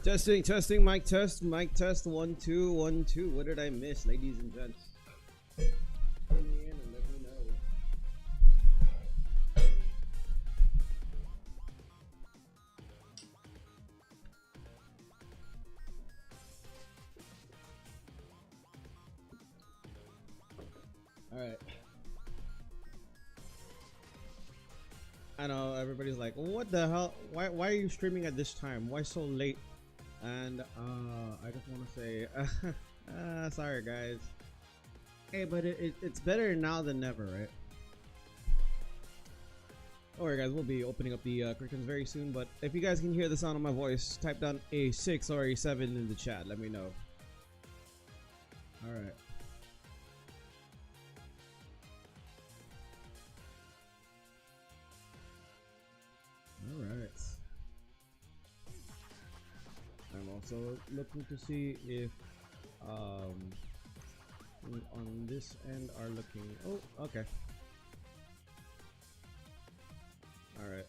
Testing, mic test, 1 2 1 2. What did I miss, ladies and gents? Turn me in and let me know. All right. I know everybody's like, what the hell? Why are you streaming at this time? Why so late? And I just want to say, sorry guys. Hey, but it's better now than never, right? Alright guys, we'll be opening up the curtains very soon, but if you guys can hear the sound of my voice, type down a 6 or a 7 in the chat, let me know. Alright. Alright. I'm also looking to see if on this end are looking. Oh, okay. All right.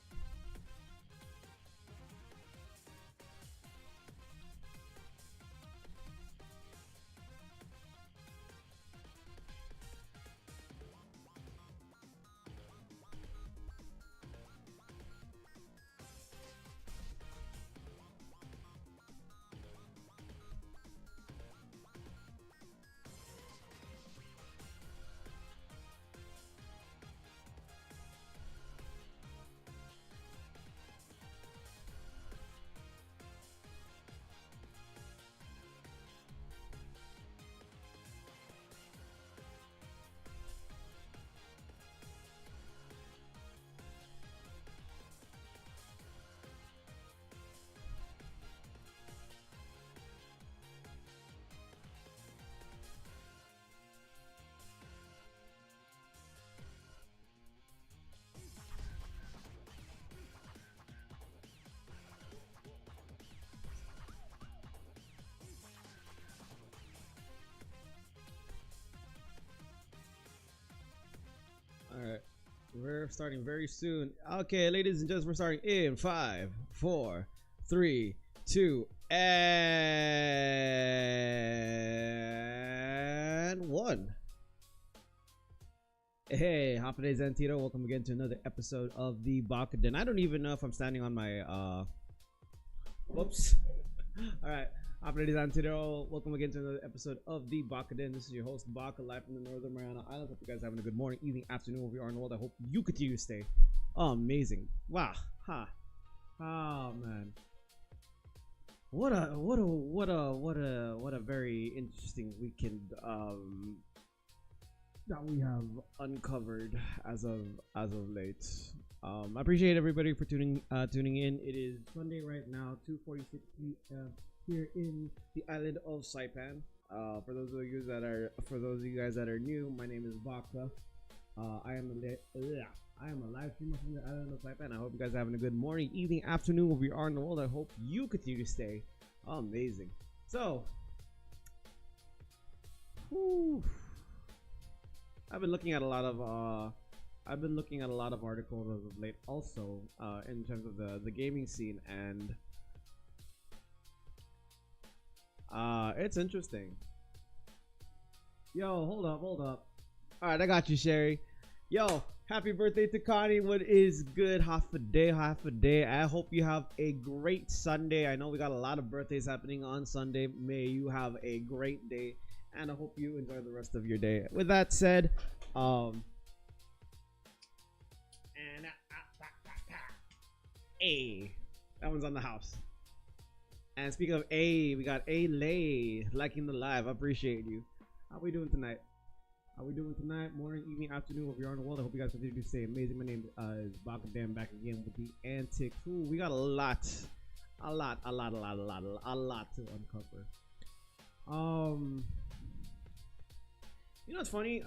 All right. We're starting very soon. Okay, ladies and gents, we're starting in 5 4 3 2 and 1. Hey, Happy Zantito, welcome again to another episode of the Bakuden. I don't even know if I'm standing on my whoops. All right. Happy Zantito, welcome again to another episode of the Bakuden. This is your host Baka, live from the Northern Mariana Islands. Hope you guys are having a good morning, evening, afternoon, wherever you are in the world. I hope you continue to stay amazing. Wow. Ha. Oh man. What a very interesting weekend that we have uncovered as of late. I appreciate everybody for tuning in. It is Sunday right now, 2:46 p.m. here in the island of Saipan. For those of you guys that are new, my name is Baka. I am a live streamer from the island of Saipan. I hope you guys are having a good morning, evening, afternoon, wherever you are in the world. I hope you continue to stay amazing. So, I've been looking at a lot of articles as of late, also in terms of the gaming scene, and it's interesting. Yo, hold up. All right, I got you, Sherry. Yo, happy birthday to Connie. What is good? Half a day. I hope you have a great Sunday. I know we got a lot of birthdays happening on Sunday. May you have a great day, and I hope you enjoy the rest of your day. With that said, that one's on the house. And speaking of A, we got A Lay liking the live. I appreciate you. How we doing tonight? Morning, evening, afternoon, wherever you are in the world. I hope you guys continue to stay amazing. My name is Bakadam, back again with the antics. Ooh, we got a lot to uncover. You know what's funny?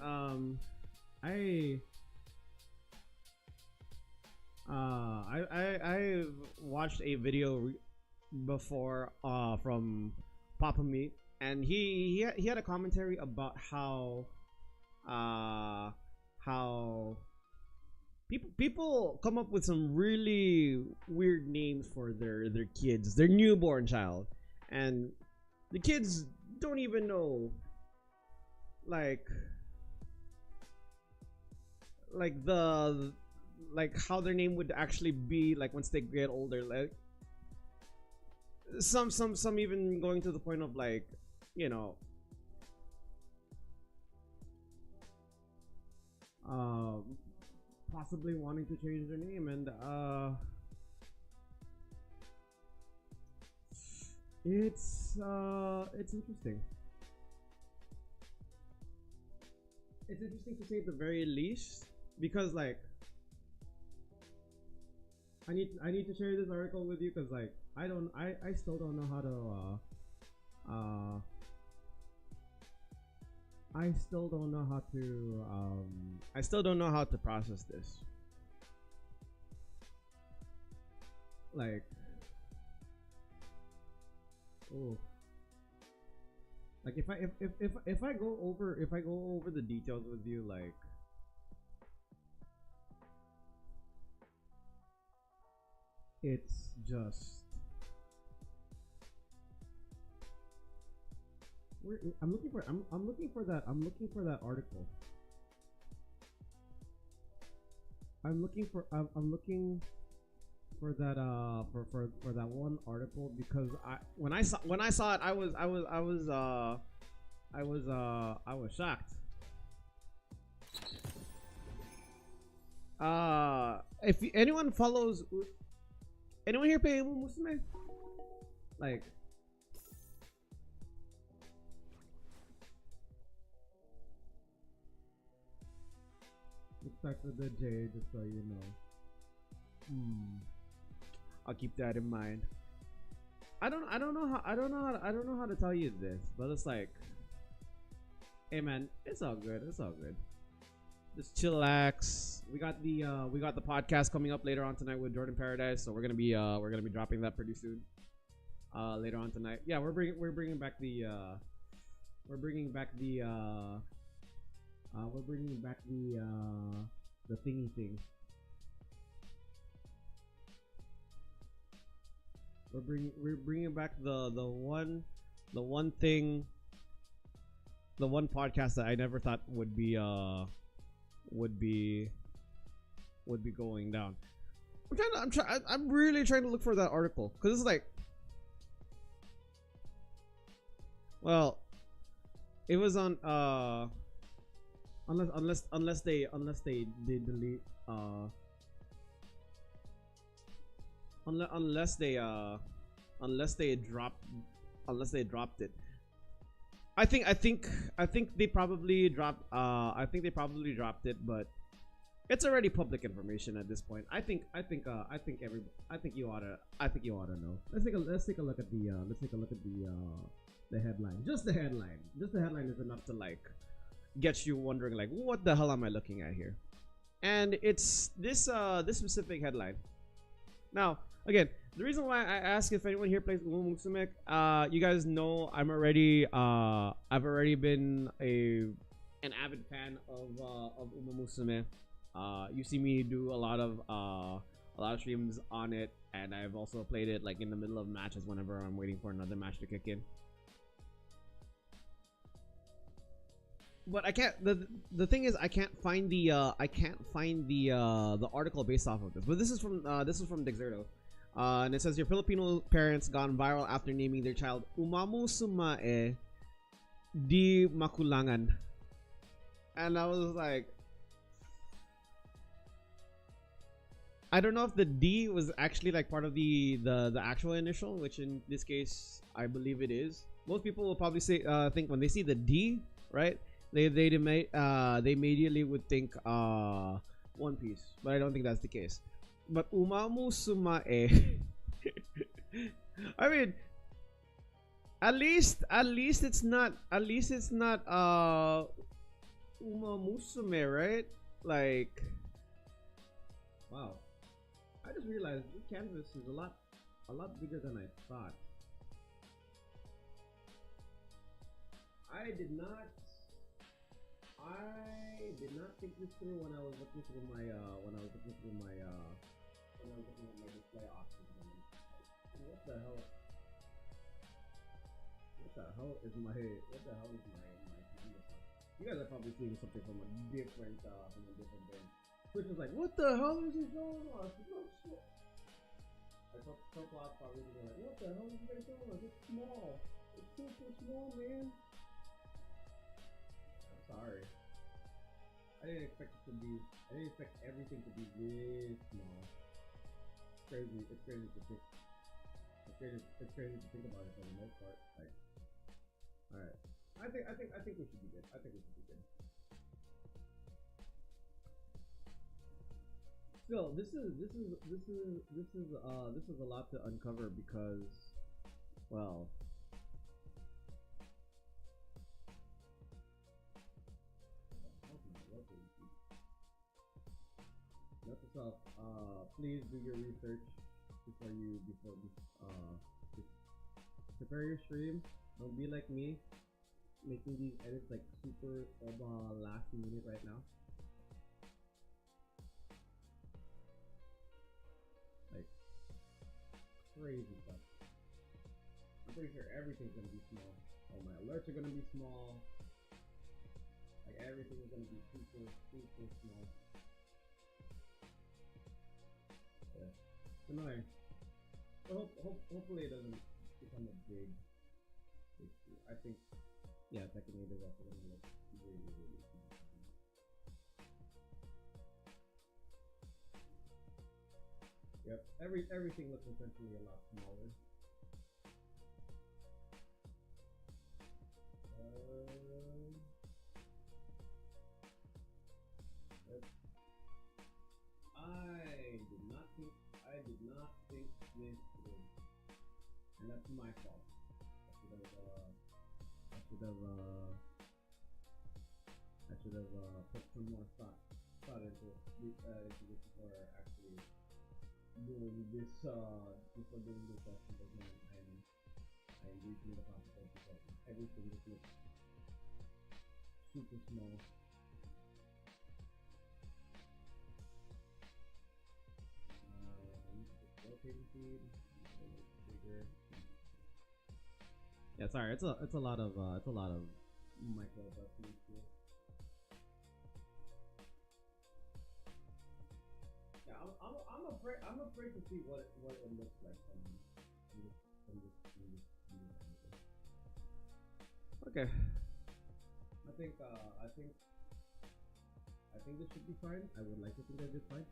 I've watched a video before from Papa Meat, and he had a commentary about how people come up with some really weird names for their kids, their newborn child. and the kids don't even know like the like how their name would actually be like once they get older. Like some even going to the point of like, you know, possibly wanting to change their name. And it's interesting. It's interesting to say at the very least, because like I need to share this article with you because like I still don't know how to I still don't know how to I still don't know how to process this. Like, oh, like if I go over the details with you, like it's just I'm looking for I'm looking for that article. I'm looking for that for that one article because when I saw it I was shocked. If anyone follows, anyone here play Musume? Like, it starts with the J, just so you know. I'll keep that in mind. I don't know how to tell you this, but it's like, hey man, it's all good. It's all good. Just chillax. We got the podcast coming up later on tonight with Jordan Paradise, so we're gonna be dropping that pretty soon. Later on tonight. Yeah, we're bringing back the thingy thing. We're bringing back the one thing, the one podcast that I never thought would be going down. I'm really trying to look for that article because it's like, well, it was on unless they delete unless they dropped it. I think they probably dropped it, but it's already public information at this point. I think you ought to know. Let's take a look at the headline. Just the headline. Just the headline is enough to like get you wondering like, what the hell am I looking at here? And it's this specific headline. Now, again, the reason why I ask if anyone here plays Uma Musume, you guys know I've already been an avid fan of Uma Musume. You see me do a lot of streams on it, and I've also played it like in the middle of matches whenever I'm waiting for another match to kick in. But I can't. The thing is, I can't find the article based off of this. But this is from Dexerto, and it says your Filipino parents gone viral after naming their child Umamu Sumae Di Makulangan, and I was like, I don't know if the D was actually like part of the actual initial, which in this case I believe it is. Most people will probably say think when they see the D, right? They immediately would think One Piece, but I don't think that's the case. But Umamu Sumae, I mean, at least it's not Umamu Sume, right? Like, wow, I just realized this canvas is a lot bigger than I thought. I did not think this through when I was looking through my display options. What the hell? the hell is my computer sound? You guys are probably seeing something from a different thing. Which is like, what the hell is this going on? No shit. I thought some class probably be like, what the hell is you guys doing? It's small. It's super small, man. I'm sorry. I didn't expect everything to be this small. It's crazy. It's crazy to think. It's crazy to think about it for the most part. Like, all right. I think we should be good. I think we should be good. Still, this is a lot to uncover because, well, note to self, please do your research before prepare your stream. Don't be like me, making these edits like super last minute right now. Like crazy stuff. I'm pretty sure everything's gonna be small. All my alerts are gonna be small. Like everything is gonna be super small. Yeah. It's annoying. So hopefully it doesn't become a big issue. I think, yeah, Tekken 8 is also going to look really small. Yep, everything looks essentially a lot smaller. I did not think this through, and that's my fault. I should have put some more thought into this before actually doing this before doing this session. But man, I'm reaching the consequences of everything just looks super small. Bigger. Yeah, sorry. It's a lot of micro adjustments here. Yeah, I'm afraid to see what it looks like from this. Okay. I think this should be fine. I would like to think that it's fine.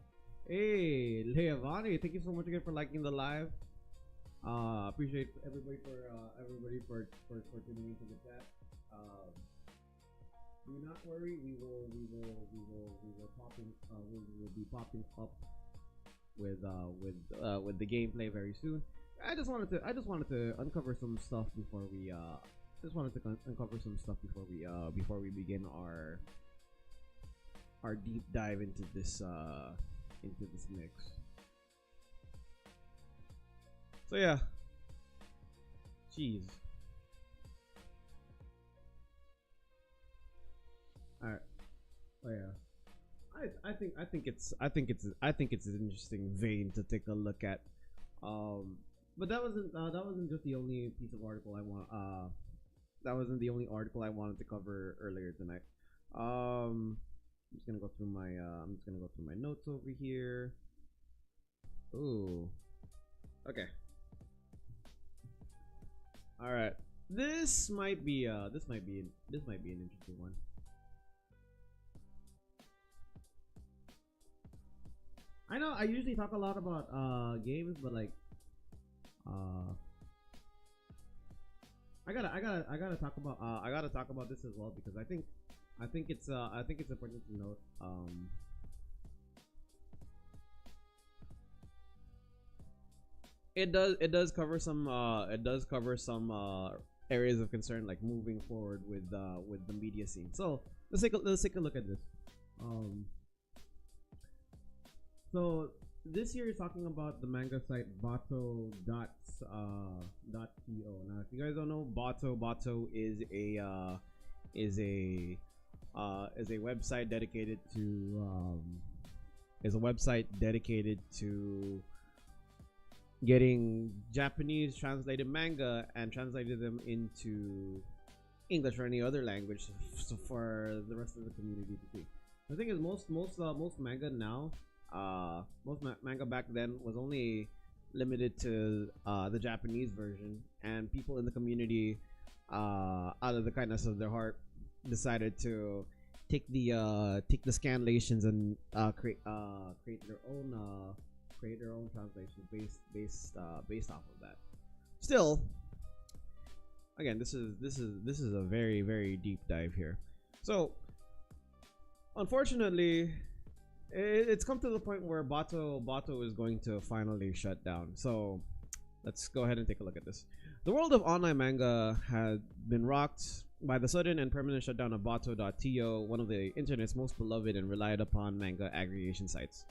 Hey, Leavani, thank you so much again for liking the live. Appreciate everybody for tuning into the chat. Do not worry, we will be popping up with the gameplay very soon. I just wanted to uncover some stuff before we before we begin our deep dive into this mix. So yeah, jeez. All right. Oh yeah. I think it's an interesting vein to take a look at. But that wasn't just the only piece of article I want. That wasn't the only article I wanted to cover earlier tonight. I'm just gonna go through my notes over here. Ooh. Okay. All right. This might be an interesting one. I know I usually talk a lot about games, but like I gotta talk about this as well because I think it's important to note it does cover some areas of concern like moving forward with the media scene. So let's take a look at this. So this here is talking about the manga site Bato.co. Now, if you guys don't know, Bato is a website dedicated to getting Japanese translated manga and translated them into English or any other language for the rest of the community to see. The thing is, most manga now, manga back then was only limited to the Japanese version, and people in the community, out of the kindness of their heart, decided to take the scanlations and create their own translations based off of that. Still, again, this is a very deep dive here. So, unfortunately, it's come to the point where Bato is going to finally shut down. So, let's go ahead and take a look at this. The world of online manga had been rocked by the sudden and permanent shutdown of Bato.to, one of the internet's most beloved and relied upon manga aggregation sites.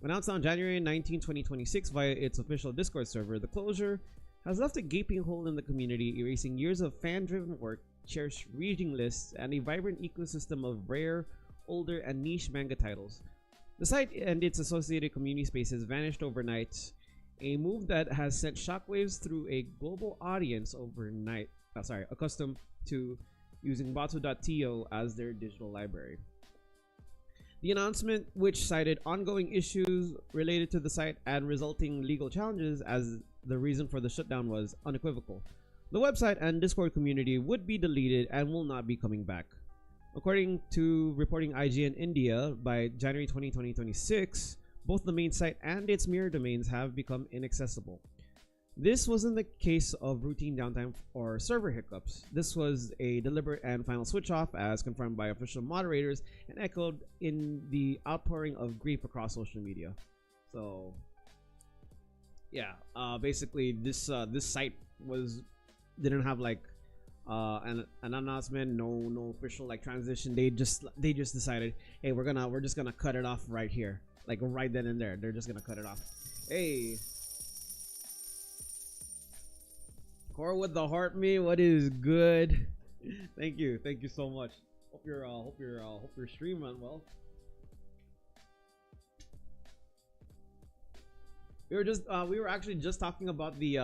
Announced on January 19, 2026 via its official Discord server, the closure has left a gaping hole in the community, erasing years of fan-driven work, cherished reading lists, and a vibrant ecosystem of rare, older, and niche manga titles. The site and its associated community spaces vanished overnight, a move that has sent shockwaves through a global audience overnight, accustomed to using Bato.to as their digital library. The announcement, which cited ongoing issues related to the site and resulting legal challenges as the reason for the shutdown, was unequivocal. The website and Discord community would be deleted and will not be coming back. According to reporting IGN India, by January 20, 2026, both the main site and its mirror domains have become inaccessible. This wasn't the case of routine downtime or server hiccups. This was a deliberate and final switch off, as confirmed by official moderators and echoed in the outpouring of grief across social media. So, yeah, basically this site didn't have like an announcement, no official like transition. They just decided, hey, we're just gonna cut it off right here, like right then and there. They're just gonna cut it off. Hey. Core with the heart, me. What is good? Thank you so much. Hope your stream went well. We were actually just talking about the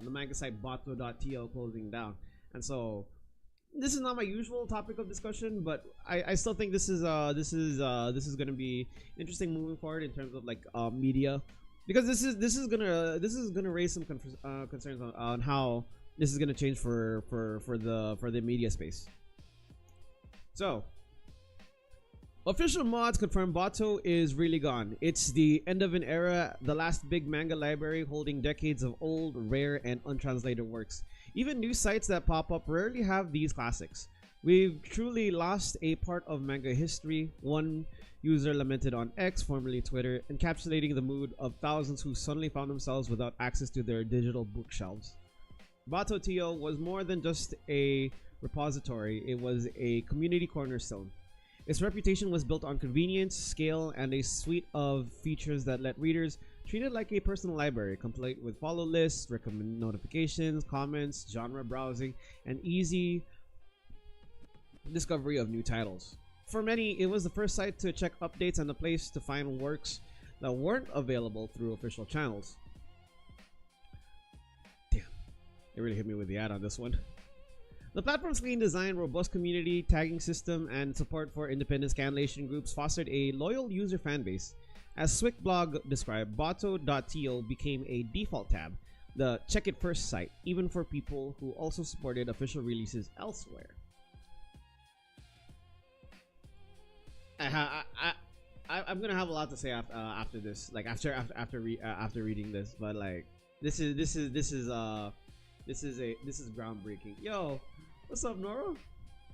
manga site Bato.to closing down, and so this is not my usual topic of discussion, but I still think this is going to be interesting moving forward in terms of like media. Because this is gonna raise some concerns on how this is gonna change for the media space. So, official mods confirm Bato is really gone. It's the end of an era, the last big manga library holding decades of old, rare, and untranslated works. Even new sites that pop up rarely have these classics. We've truly lost a part of manga history. One user lamented on X, formerly Twitter, encapsulating the mood of thousands who suddenly found themselves without access to their digital bookshelves. Bato.to was more than just a repository, it was a community cornerstone. Its reputation was built on convenience, scale, and a suite of features that let readers treat it like a personal library, complete with follow lists, recommend notifications, comments, genre browsing, and easy discovery of new titles. For many, it was the first site to check updates and a place to find works that weren't available through official channels. Damn, it really hit me with the ad on this one. The platform's clean design, robust community tagging system, and support for independent scanlation groups fostered a loyal user fanbase. As Swickblog described, Bato.to became a default tab, the check it first site, even for people who also supported official releases elsewhere. I'm gonna have a lot to say after this, like after reading this, but like this is groundbreaking. Yo, what's up, Nora?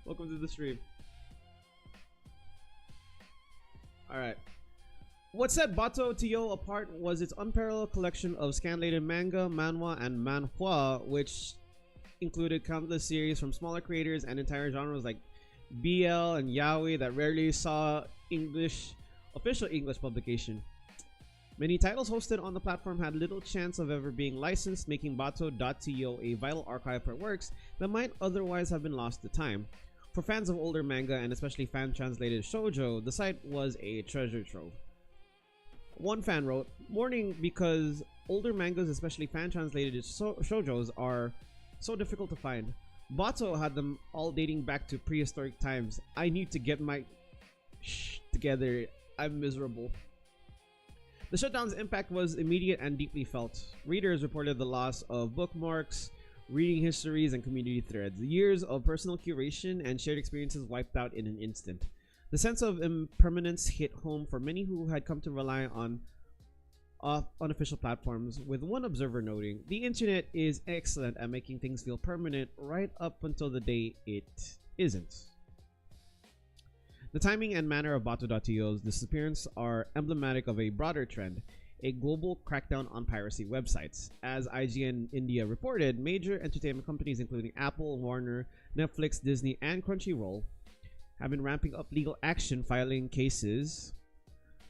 Welcome to the stream. All right. What set Bato.to apart was its unparalleled collection of scanlated manga, manhwa, and manhwa, which included countless series from smaller creators and entire genres like BL and yaoi that rarely saw official English publication. Many titles hosted on the platform had little chance of ever being licensed, making Bato.to a vital archive for works that might otherwise have been lost to time. For fans of older manga and especially fan-translated shoujo, the site was a treasure trove. One fan wrote, "Mourning because older mangas, especially fan translated shoujos, are so difficult to find. Bato had them all dating back to prehistoric times. I need to get my together. I'm miserable." The shutdown's impact was immediate and deeply felt. Readers reported the loss of bookmarks, reading histories, and community threads. Years of personal curation and shared experiences wiped out in an instant. The sense of impermanence hit home for many who had come to rely on unofficial platforms, with one observer noting, "The internet is excellent at making things feel permanent right up until the day it isn't." The timing and manner of Bato.to's disappearance are emblematic of a broader trend, a global crackdown on piracy websites. As IGN India reported, major entertainment companies including Apple, Warner, Netflix, Disney, and Crunchyroll have been ramping up legal action, filing cases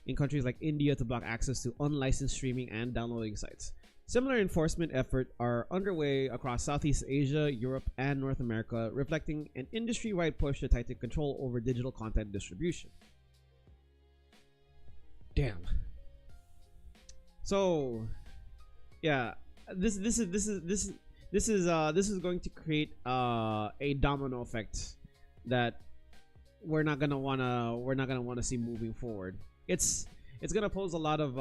in countries like India to block access to unlicensed streaming and downloading sites. Similar enforcement efforts are underway across Southeast Asia, Europe, and North America, reflecting an industry-wide push to tighten control over digital content distribution. Damn. So, yeah, this is going to create a domino effect that we're not gonna wanna see moving forward. It's gonna pose a lot of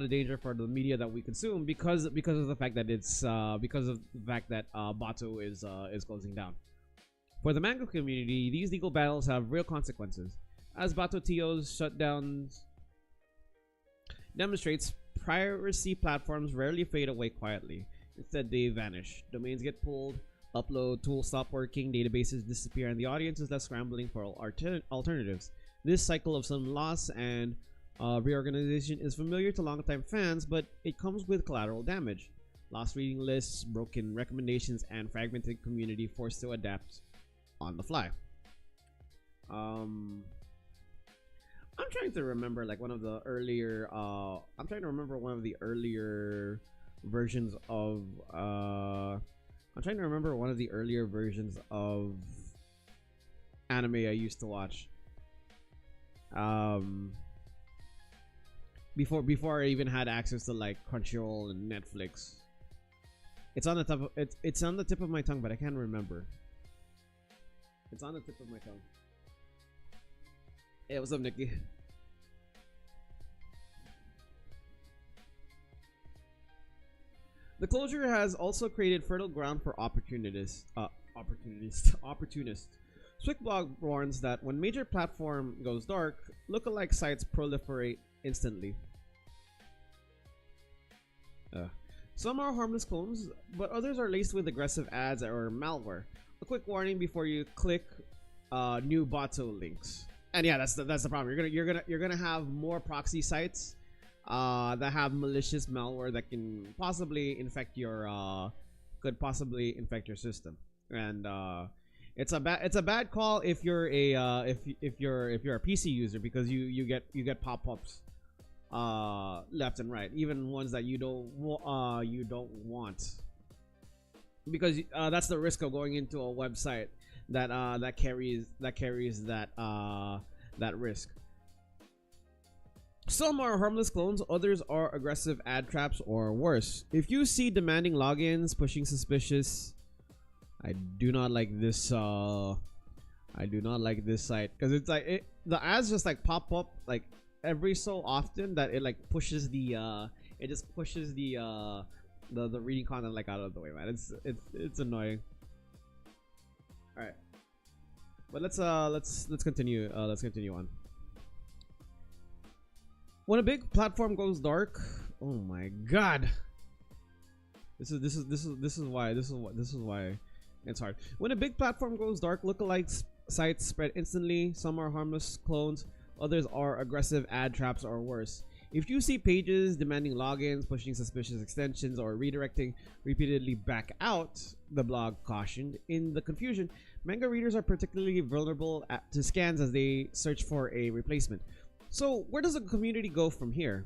danger for the media that we consume because of the fact that Bato is closing down. For the manga community, these legal battles have real consequences. As Bato.to's shutdowns demonstrates, piracy platforms rarely fade away quietly. Instead, they vanish. Domains get pulled, upload tools stop working, databases disappear, and the audience is left scrambling for alternatives. This cycle of sudden loss and reorganization is familiar to longtime fans, but it comes with collateral damage. Lost reading lists, broken recommendations, and fragmented community forced to adapt on the fly. I'm trying to remember like one of the earlier versions of anime I used to watch. Before I even had access to like Crunchyroll and Netflix. It's on the tip of my tongue, but I can't remember. It's on the tip of my tongue. Hey, what's up, Nikki? The closure has also created fertile ground for opportunists. Swickblog warns that when major platform goes dark, lookalike sites proliferate instantly. Some are harmless clones, but others are laced with aggressive ads or malware. A quick warning before you click new Bato links. And yeah, that's the problem. You're gonna have more proxy sites that have malicious malware that can possibly infect your system. And it's a bad call if you're a PC user, because you get pop-ups left and right, even ones that you don't want, because that's the risk of going into a website that carries that risk. Some are harmless clones, others are aggressive ad traps or worse. If you see demanding logins, pushing suspicious, I do not like this site, because it's like the ads just like pop up like every so often that it like pushes the reading content like out of the way, man. It's annoying. All right, but let's continue on. When a big platform goes dark, oh my god, this is why it's hard. When a big platform goes dark, lookalike sites spread instantly. Some are harmless clones, others are aggressive ad traps or worse. If you see pages demanding logins, pushing suspicious extensions, or redirecting repeatedly back out, the blog cautioned, in the confusion, manga readers are particularly vulnerable to scans as they search for a replacement. So where does the community go from here?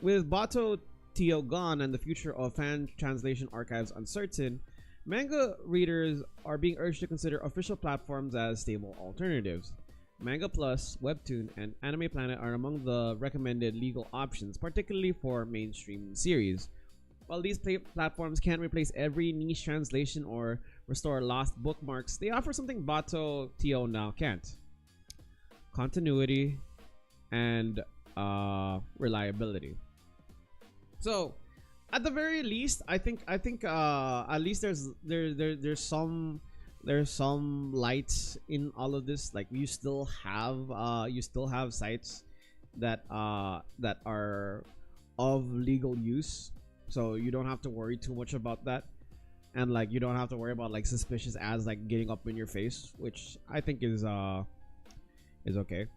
With Bato.to gone and the future of fan translation archives uncertain, manga readers are being urged to consider official platforms as stable alternatives. Manga Plus, Webtoon, and Anime Planet are among the recommended legal options, particularly for mainstream series. While these platforms can't replace every niche translation or restore lost bookmarks, they offer something Bato TO now can't: continuity and reliability. So, at the very least, I think at least there's some lights in all of this. Like you still have sites that are of legal use, so you don't have to worry too much about that. And like you don't have to worry about like suspicious ads like getting up in your face, which I think is okay.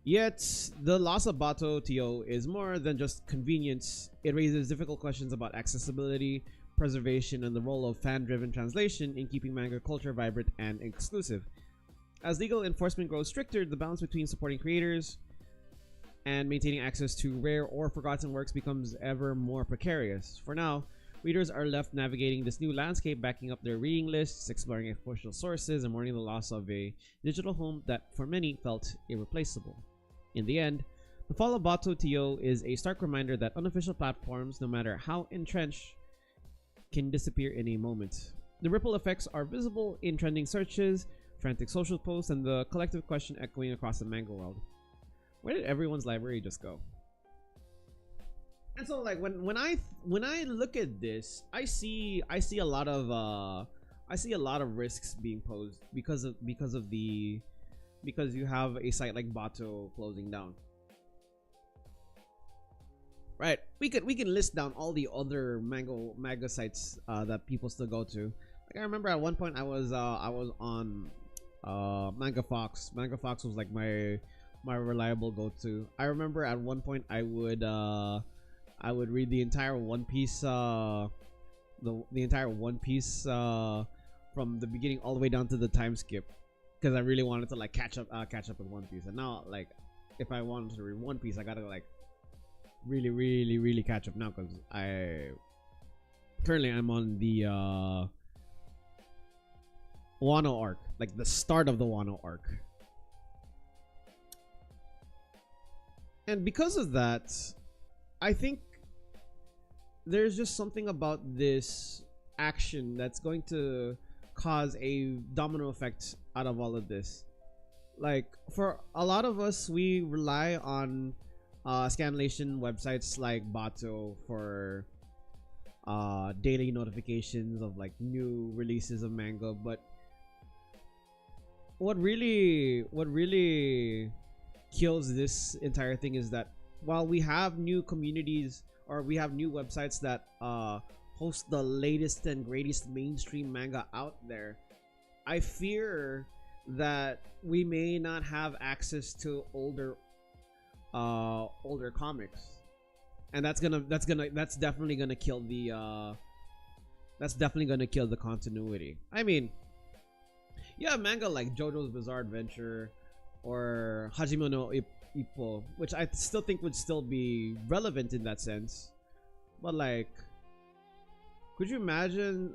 Yet the loss of Bato TO is more than just convenience. It raises difficult questions about accessibility, preservation, and the role of fan-driven translation in keeping manga culture vibrant and exclusive. As legal enforcement grows stricter, the balance between supporting creators and maintaining access to rare or forgotten works becomes ever more precarious. For now, readers are left navigating this new landscape, backing up their reading lists, exploring official sources, and mourning the loss of a digital home that for many felt irreplaceable. In the end, the fall of Bato TO is a stark reminder that unofficial platforms, no matter how entrenched, can disappear in a moment. The ripple effects are visible in trending searches, frantic social posts, and the collective question echoing across the manga world: where did everyone's library just go? And so, like when I look at this, I see a lot of risks being posed because you have a site like Bato closing down. Right, we can list down all the other manga sites that people still go to. Like I remember at one point I was on Manga Fox. Manga Fox was like my reliable go-to. I remember at one point I would read the entire One Piece the entire One Piece from the beginning all the way down to the time skip, because I really wanted to like catch up with One Piece. And now, like, if I wanted to read One Piece, I gotta like really catch up now, because I'm on the Wano arc, like the start of the Wano arc. And because of that, I think there's just something about this action that's going to cause a domino effect out of all of this. Like for a lot of us, we rely on scanlation websites like Bato for daily notifications of like new releases of manga, but what really kills this entire thing is that while we have new communities, or we have new websites that host the latest and greatest mainstream manga out there, I fear that we may not have access to older comics, and that's definitely gonna kill the continuity. I mean, you have manga like JoJo's Bizarre Adventure or Hajime no Ippo, which I still think would still be relevant in that sense. But like, could you imagine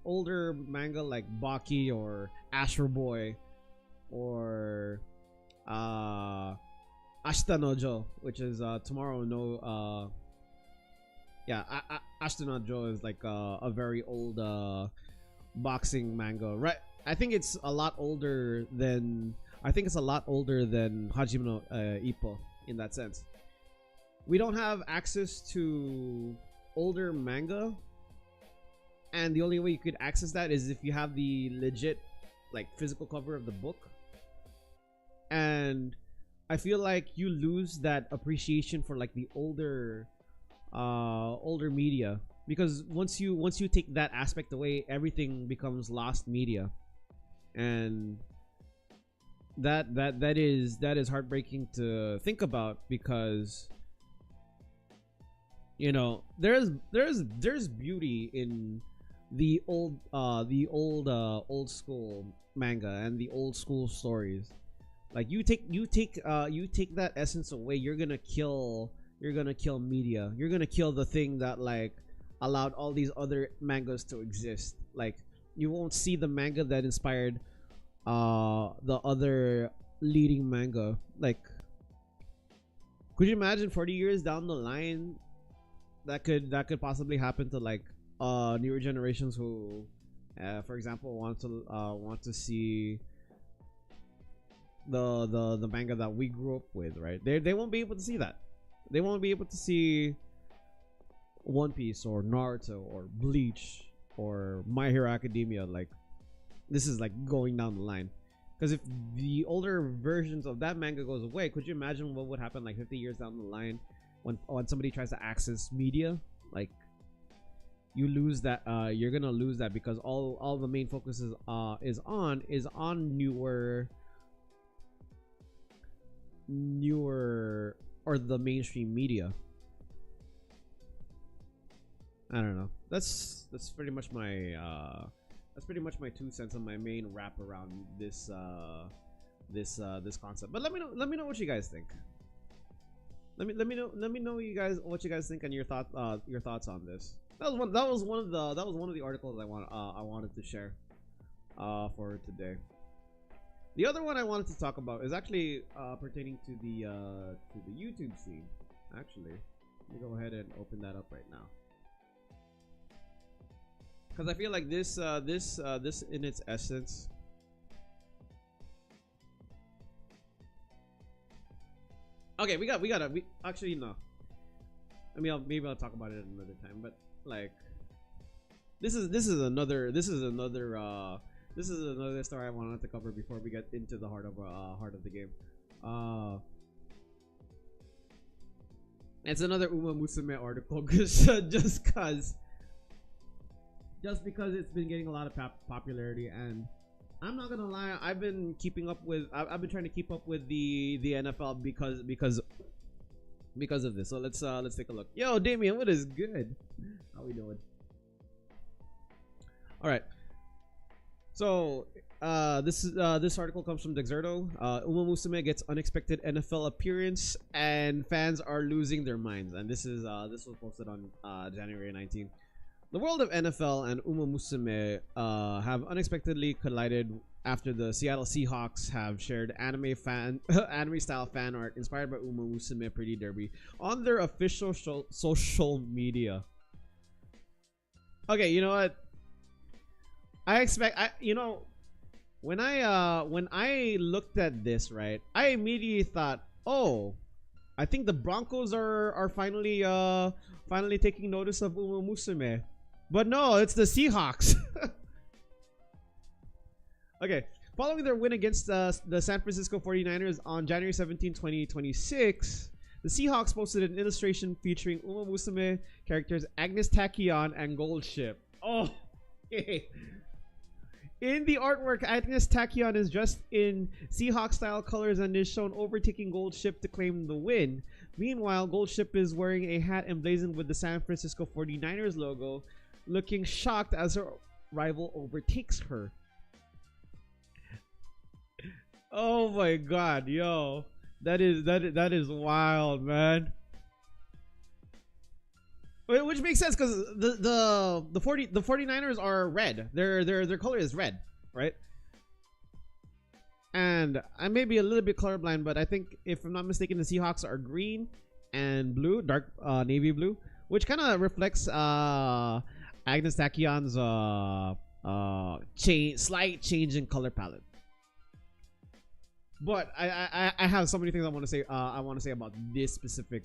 older manga like Baki or Astro Boy or Ashita no Jo, which is tomorrow no Ashita no Jo is like a very old boxing manga, right? I think it's a lot older than Hajime no Ippo in that sense. We don't have access to older manga, and the only way you could access that is if you have the legit like physical cover of the book. And I feel like you lose that appreciation for like the older media, because once you take that aspect away, everything becomes lost media. And that is heartbreaking to think about, because you know there's beauty in the old school manga and the old school stories. Like you take that essence away, you're gonna kill media. You're gonna kill the thing that like allowed all these other mangas to exist. Like you won't see the manga that inspired the other leading manga. Like, could you imagine 40 years down the line that could possibly happen to like newer generations who for example want to see the manga that we grew up with, right? They won't be able to see that. They won't be able to see One Piece or Naruto or Bleach or My Hero Academia. Like, this is like going down the line. Because if the older versions of that manga goes away, could you imagine what would happen like 50 years down the line when somebody tries to access media? Like, you lose that. You're gonna lose that because all the main focus is on newer or the mainstream media. I don't know. That's pretty much my 2 cents on my main wrap around this concept. But let me know what you guys think. Let me know what you guys think and your thoughts on this. That was one of the articles I wanted to share for today. The other one I wanted to talk about is actually pertaining to the YouTube scene. Actually, let me go ahead and open that up right now. Because I feel like this in its essence. Okay, we actually no. I mean, maybe I'll talk about it another time. But like, this is another story I wanted to cover before we get into the heart of the game. It's another Uma Musume article, just because it's been getting a lot of popularity, and I'm not gonna lie, I've been trying to keep up with the NFL because of this. So let's take a look. Yo, Damien, what is good? How we doing? All right. So this article comes from Dexerto. Uma Musume gets unexpected NFL appearance, and fans are losing their minds. And this was posted on January 19th. The world of NFL and Uma Musume have unexpectedly collided after the Seattle Seahawks have shared anime-style fan art inspired by Uma Musume Pretty Derby on their official social media. Okay, you know what? When I looked at this, right, I immediately thought, oh, I think the Broncos are finally taking notice of Uma Musume. But no, it's the Seahawks. Okay, following their win against the San Francisco 49ers on January 17, 2026, the Seahawks posted an illustration featuring Uma Musume characters Agnes Tachyon and Gold Ship. Oh, okay. In the artwork, Agnes Tachyon is dressed in Seahawks-style colors and is shown overtaking Gold Ship to claim the win. Meanwhile, Gold Ship is wearing a hat emblazoned with the San Francisco 49ers logo, looking shocked as her rival overtakes her. Oh my god, yo. That is wild, man. Which makes sense because the 49ers are red. Their color is red, right? And I may be a little bit colorblind, but I think if I'm not mistaken, the Seahawks are green and blue, dark navy blue, which kind of reflects Agnes Tachyon's slight change in color palette. But I have so many things I want to say. I want to say about this specific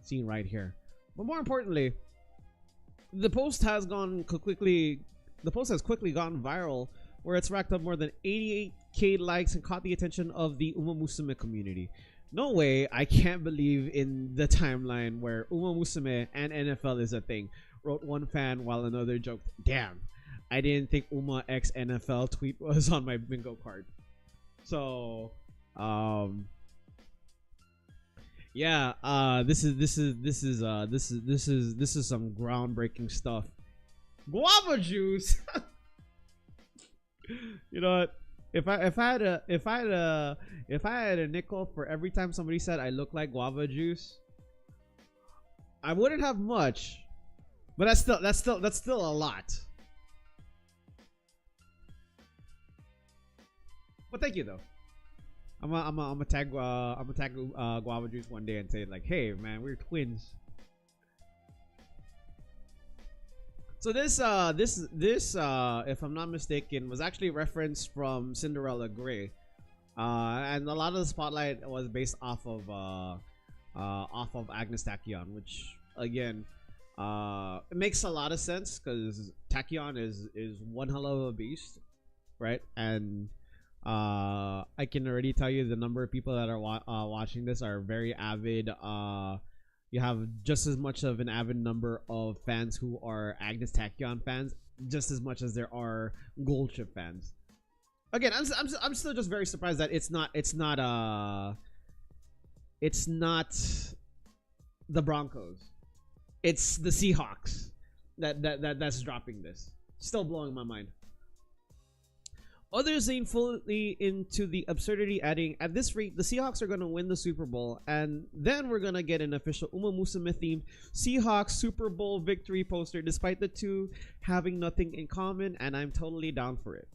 scene right here. But more importantly, the post has quickly gone viral, where it's racked up more than 88K likes and caught the attention of the Uma Musume community. No way, I can't believe in the timeline where Uma Musume and NFL is a thing, wrote one fan while another joked, "Damn, I didn't think Uma X NFL tweet was on my bingo card." So, yeah, this is some groundbreaking stuff. Guava juice. You know what? If I had a nickel for every time somebody said I look like guava juice, I wouldn't have much, but that's still a lot. But thank you though. I'm a tag Guava Juice one day and say like, hey man, we're twins. So this if I'm not mistaken was actually referenced from Cinderella Grey, and a lot of the spotlight was based off of Agnes Tachyon, which again it makes a lot of sense because Tachyon is one hell of a beast, right? And I can already tell you the number of people that are watching this are very avid. You have just as much of an avid number of fans who are Agnes Tachyon fans, just as much as there are Gold Chip fans. Again, I'm still just very surprised that it's not the Broncos, it's the Seahawks that's dropping this. Still blowing my mind. Others lean fully into the absurdity, adding, at this rate, the Seahawks are going to win the Super Bowl, and then we're going to get an official Uma Musume themed Seahawks Super Bowl victory poster, despite the two having nothing in common, and I'm totally down for it.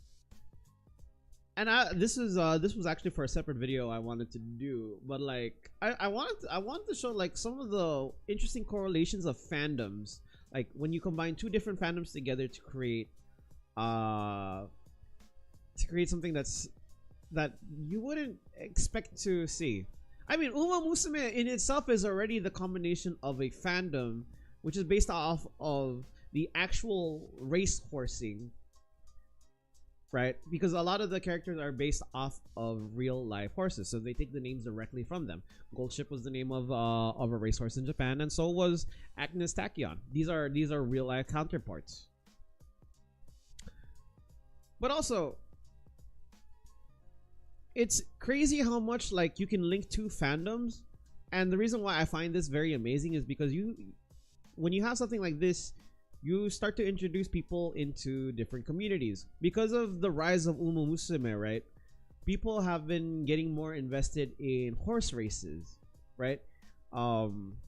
And this was actually for a separate video I wanted to do, but like I wanted to show like some of the interesting correlations of fandoms, like when you combine two different fandoms together to create something that you wouldn't expect to see. I mean, Uma Musume in itself is already the combination of a fandom which is based off of the actual race horsing, right? Because a lot of the characters are based off of real life horses, so they take the names directly from them. Goldship was the name of a racehorse in Japan, and so was Agnes Tachyon. These are real life counterparts. But also, it's crazy how much like you can link two fandoms, and the reason why I find this very amazing is because when you have something like this, you start to introduce people into different communities. Because of the rise of Uma Musume, right? People have been getting more invested in horse races, right?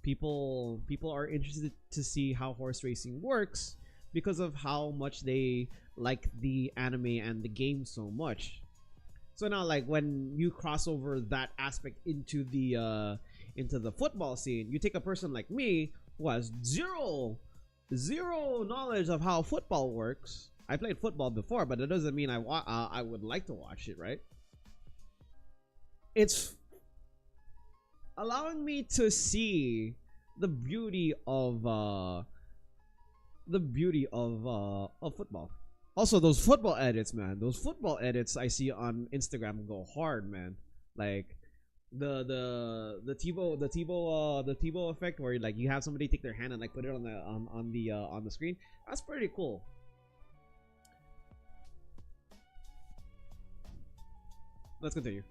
People are interested to see how horse racing works because of how much they like the anime and the game so much. So now, like when you cross over that aspect into the football scene, you take a person like me who has zero knowledge of how football works. I played football before, but it doesn't mean I would like to watch it, right? It's allowing me to see the beauty of football. Also, those football edits, man. Those football edits I see on Instagram go hard, man. Like the Tebow effect, where like you have somebody take their hand and like put it on the screen. That's pretty cool. Let's continue.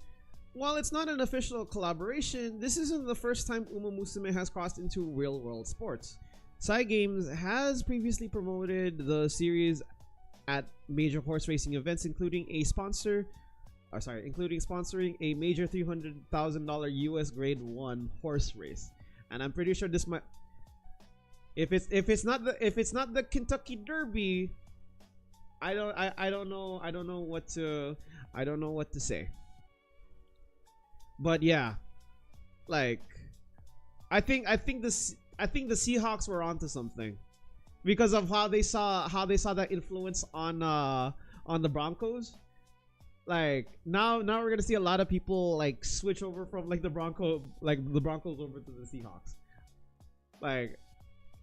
While it's not an official collaboration, this isn't the first time Uma Musume has crossed into real-world sports. Cygames has previously promoted the series at major horse racing events, including sponsoring a major $300,000 US Grade 1 horse race. And I'm pretty sure this might, if it's not the Kentucky Derby, I don't know what to say. But yeah, like I think the Seahawks were onto something, because of how they saw that influence on the Broncos. Like now we're gonna see a lot of people like switch over from like the Broncos over to the Seahawks. Like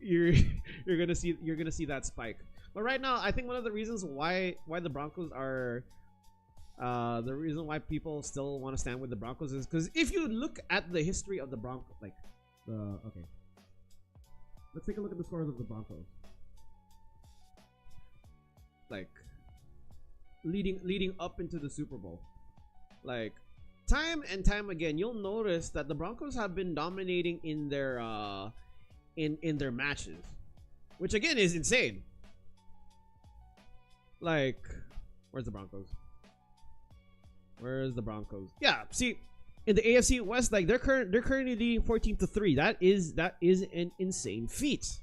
you're gonna see that spike. But right now, I think one of the reasons why the Broncos are the reason why people still want to stand with the Broncos is because if you look at the history of the Broncos, let's take a look at the scores of the Broncos. Like leading up into the Super Bowl, like time and time again, you'll notice that the Broncos have been dominating in their in their matches, which again is insane. Like, where's the Broncos? Yeah, see, in the AFC West, like they're currently leading 14-3. That is an insane feat,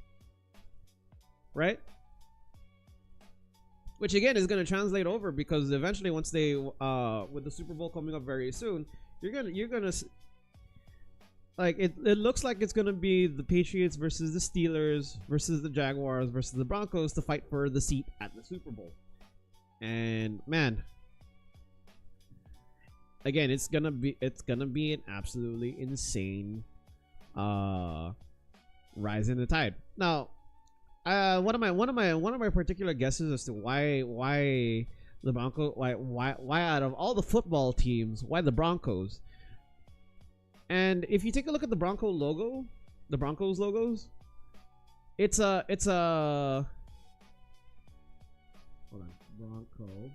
right? which again is going to translate over because eventually once they with the Super Bowl coming up very soon, you're gonna like it looks like it's gonna be the Patriots versus the Steelers versus the Jaguars versus the Broncos to fight for the seat at the Super Bowl. And man, again, it's gonna be an absolutely insane rise in the tide. Now, one of my particular guesses as to why the Broncos, why out of all the football teams, why the Broncos? And if you take a look at the Broncos logos, it's a hold on, Bronco.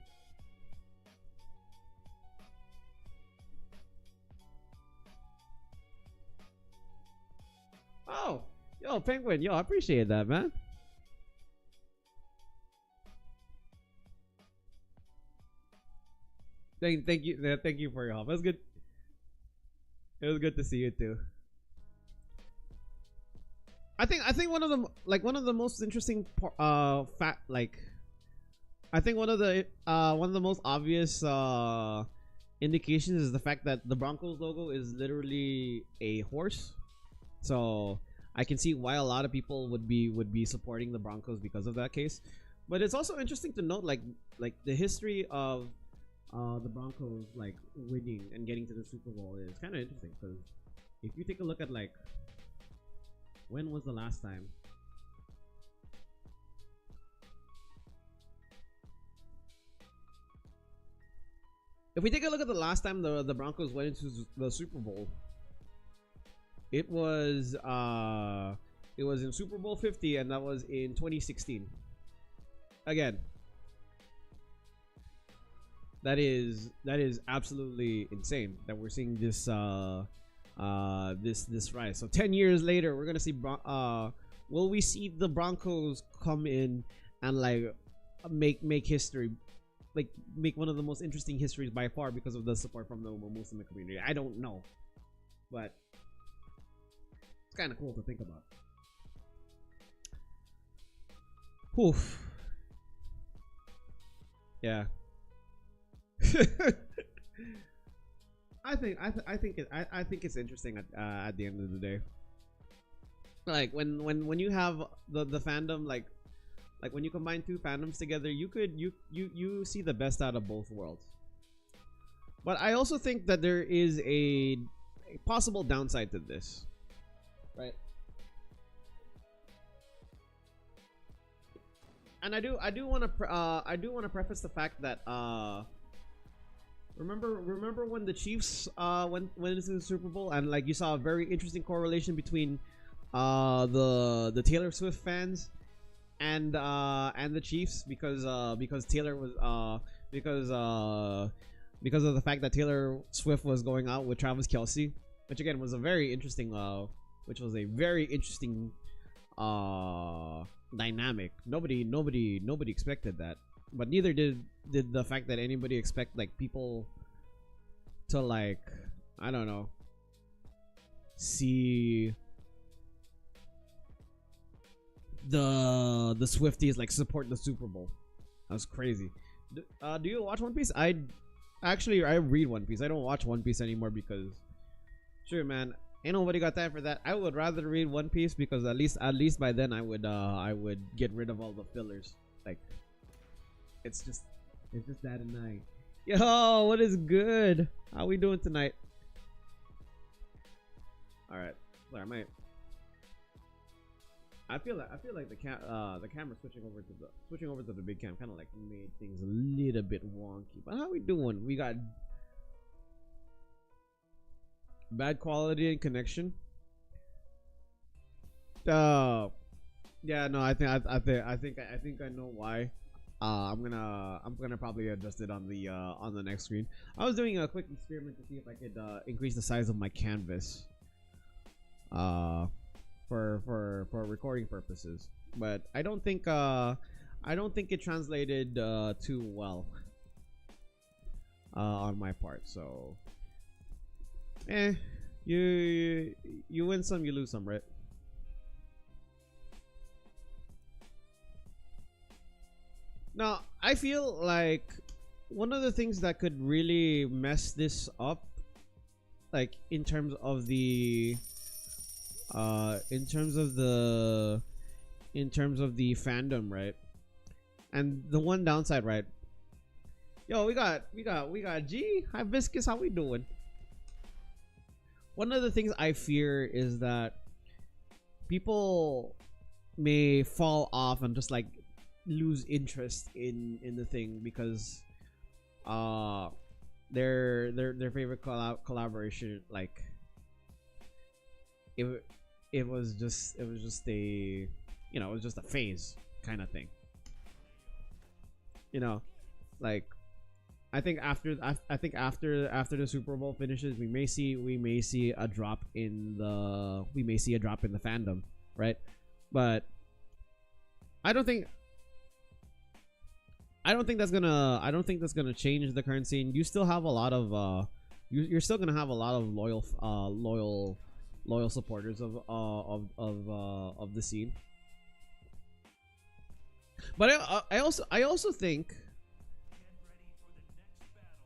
Oh, yo, Penguin, yo, I appreciate that, man. Thank you for your help. It was good. It was good to see you too. I think one of the most interesting fact like I think one of the most obvious indications is the fact that the Broncos logo is literally a horse. So I can see why a lot of people would be supporting the Broncos because of that case. But it's also interesting to note like the history of the Broncos like winning and getting to the Super Bowl is kind of interesting because if you take a look at like when was the last time if we take a look at the last time the Broncos went into the Super Bowl, it was in Super Bowl 50 and that was in 2016. Again, that is absolutely insane that we're seeing this this rise. So 10 years later, we're gonna see will we see the Broncos come in and like make history, like make one of the most interesting histories by far because of the support from the Muslim community? I don't know, but it's kind of cool to think about. Poof. Yeah. I think it's interesting at the end of the day. Like when you have the fandom like when you combine two fandoms together, you see the best out of both worlds. But I also think that there is a possible downside to this, right? And I do want to preface the fact that remember when the Chiefs went into the Super Bowl and like you saw a very interesting correlation between the Taylor Swift fans and the Chiefs because Taylor was because of the fact that Taylor Swift was going out with Travis Kelce, which again was a very interesting dynamic. Nobody expected that, but neither did the fact that anybody expect like people to like, I don't know, see the Swifties like support the Super Bowl. That was crazy. Do you watch One Piece? I read One Piece. I don't watch One Piece anymore because sure, man, ain't nobody got time for that. I would rather read One Piece because at least by then I would get rid of all the fillers. Like it's just that annoying. Yo, what is good? How we doing tonight? All right, sorry, I feel like the camera switching over to the big cam kind of like made things a little bit wonky. But how we doing? We got bad quality and connection. Yeah, no, I think I know why. I'm gonna probably adjust it on the next screen. I was doing a quick experiment to see if I could increase the size of my canvas for recording purposes, but I don't think it translated too well on my part. So you win some, you lose some, right? Now I feel like one of the things that could really mess this up, like in terms of the in terms of the fandom, right? And the one downside, right? Yo, we got G. Hi Viscous, how we doing? One of the things I fear is that people may fall off and just like lose interest in the thing because uh their favorite collaboration, like it it was just a, you know, it was just a phase kind of thing, you know, like I think after the Super Bowl finishes, we may see a drop in the fandom, right? But I don't think I don't think that's gonna change the current scene. You still have a lot of you're still gonna have a lot of loyal supporters of the scene. But I also think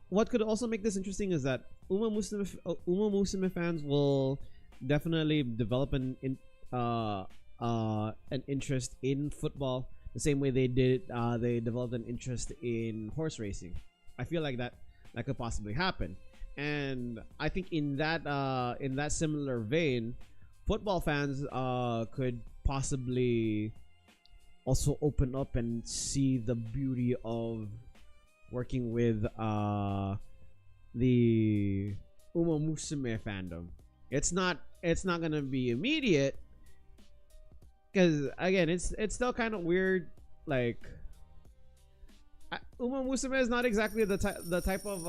what could also make this interesting is that Uma Musume fans will definitely develop an interest in football the same way they developed an interest in horse racing. I feel like that could possibly happen, and I think in that similar vein, football fans could possibly also open up and see the beauty of working with the Uma Musume fandom. It's not gonna be immediate because again it's still kind of weird. Like Uma Musume is not exactly the type of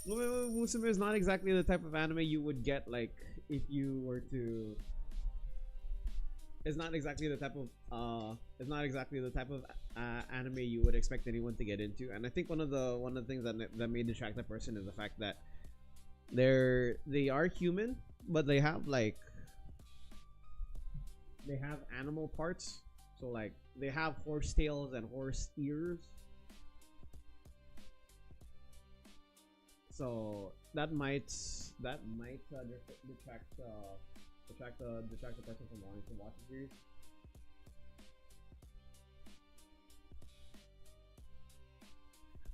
Uma Musume is not exactly the type of anime you would get like if you were to. It's not exactly the type of anime you would expect anyone to get into, and I think one of the things that may distract that person is the fact that they are human, but they have animal parts, so like they have horse tails and horse ears, so that might detract the person from wanting to watch the series.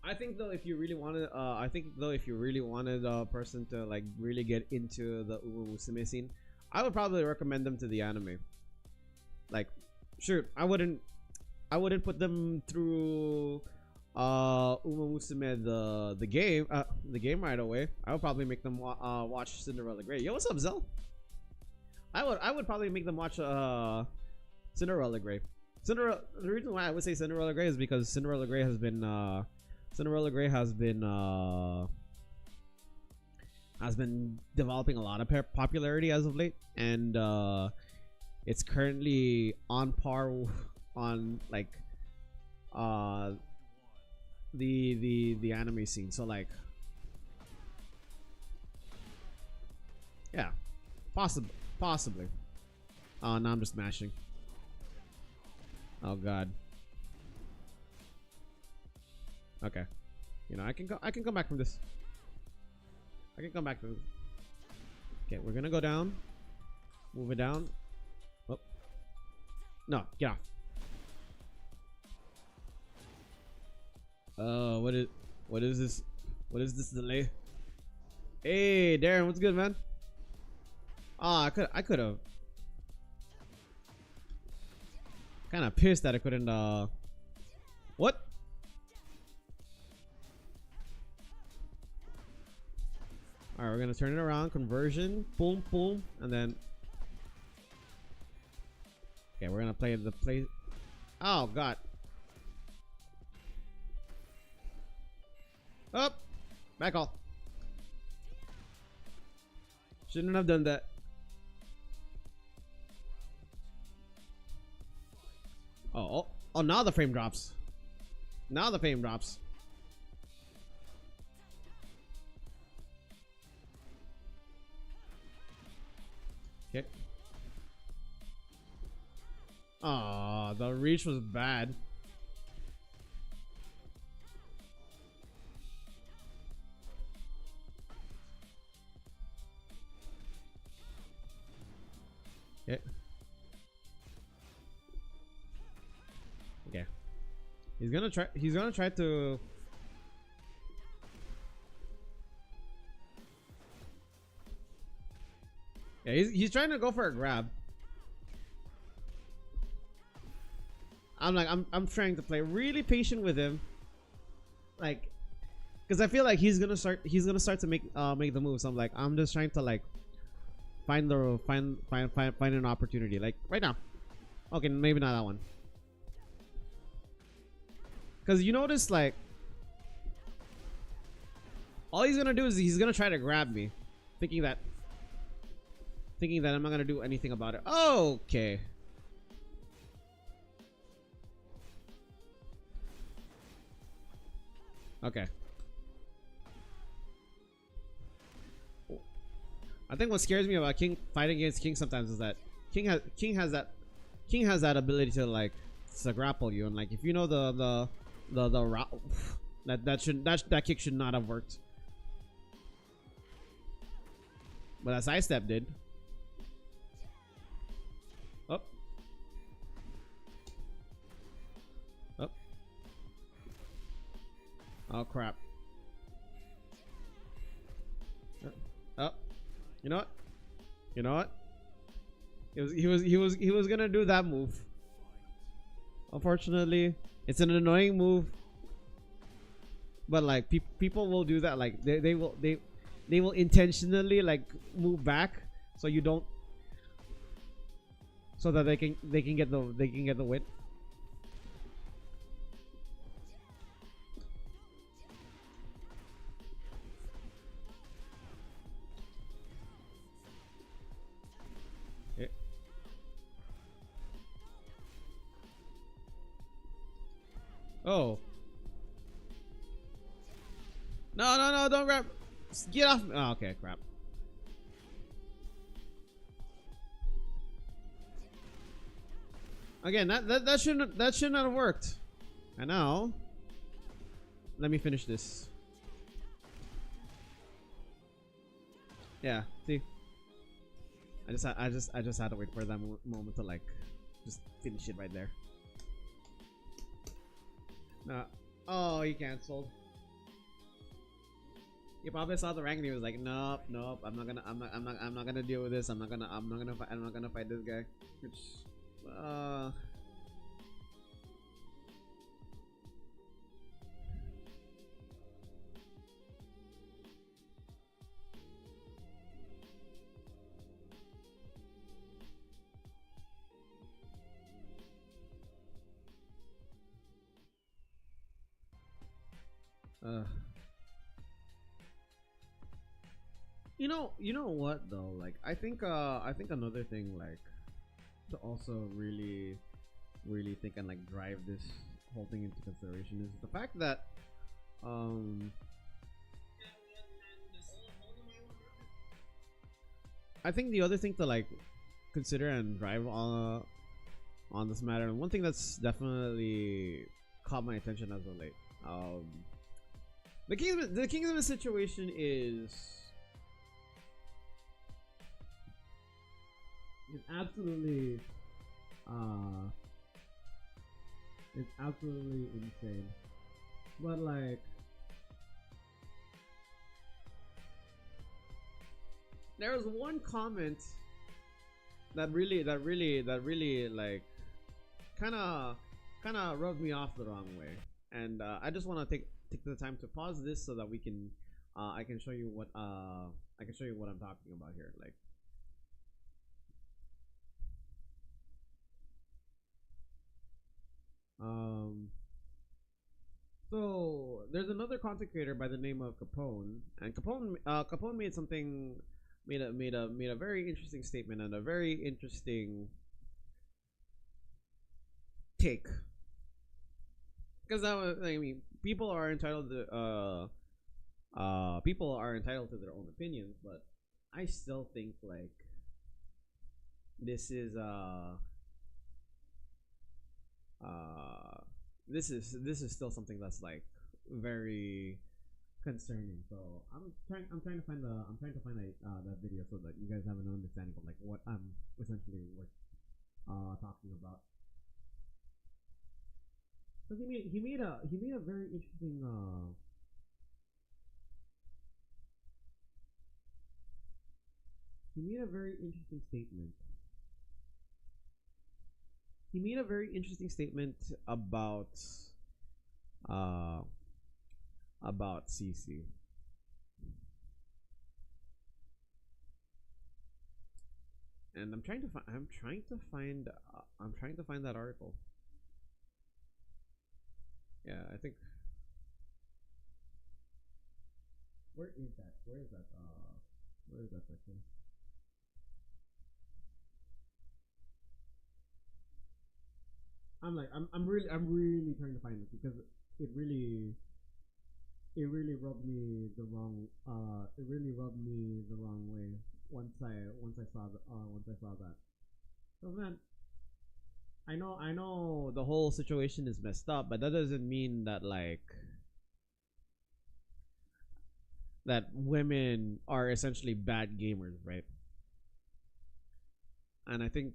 I think though if you really wanted a person to like really get into the Uwu Musume scene, I would probably recommend them to the anime. Like, sure, I wouldn't put them through Uma Musume the game right away. I would probably make them watch Cinderella Grey. Yo, what's up, Zell? I would probably make them watch Cinderella Grey. The reason why I would say Cinderella Grey is because Cinderella Grey has been developing a lot of popularity as of late, and it's currently on par on like the anime scene. So like, yeah, possibly. Oh, now I'm just mashing. Oh god. Okay. You know, I can come back from this. I can come back from this. Okay, we're gonna go down. Move it down. Oh. No, get off. What is this? What is this delay? Hey, Darren, what's good, man? Ah, I could have. Kind of pissed that I couldn't. What? All right, we're gonna turn it around. Conversion. Boom, boom, and then. Okay, we're gonna play the play. Oh god. Up. Back off. Shouldn't have done that. Oh, now the frame drops. Now the frame drops. Okay. Ah, the reach was bad. Okay. Okay. He's gonna try. He's gonna try to. Yeah, he's trying to go for a grab. I'm trying to play really patient with him, like, because I feel like he's gonna start to make the moves. I'm just trying to like find an opportunity, like right now. Okay, maybe not that one. Because you notice, like, all he's gonna do is he's gonna try to grab me, thinking that I'm not gonna do anything about it. Okay. Okay. I think what scares me about King fighting against King sometimes is that King has that ability to like to grapple you, and like if you know the route that kick should not have worked, but that sidestep did. Up, up. Oh crap. Up. You know what? You know what? He was gonna do that move. Unfortunately, it's an annoying move. But like people will do that. Like they will intentionally like move back so you don't, so that they can get the win. Oh. No, don't grab. Get off. Oh, okay, crap. Again, that shouldn't have worked. And now, let me finish this. Yeah, see. I just had to wait for that moment to like just finish it right there. No. Oh, he canceled. He probably saw the rank and he was like, nope, I'm not gonna deal with this. I'm not gonna fight this guy. Which, you know what though? Like I think another thing like to also really think and like drive this whole thing into consideration is the fact that I think the other thing to like consider and drive on this matter, and one thing that's definitely caught my attention as of late, the Kingsman situation is absolutely it's absolutely insane. But like there was one comment that really like kind of rubbed me off the wrong way, and I just want to take the time to pause this so that we can I can show you what I'm talking about here. Like so there's another content creator by the name of Capone, and Capone made something made a very interesting statement and a very interesting take. Because I mean, people are entitled to their own opinions, but I still think like this is this is still something that's like very concerning. So I'm trying to find that video so that you guys have an understanding of like what I'm essentially working he made a very interesting he made a very interesting statement. He made a very interesting statement uh about CC. And I'm trying to find that article. Yeah, I think where is that? Where is that section? I'm really trying to find it because it really it really rubbed me the wrong way once I saw that. So man, I know the whole situation is messed up, but that doesn't mean that like that women are essentially bad gamers, right? And I think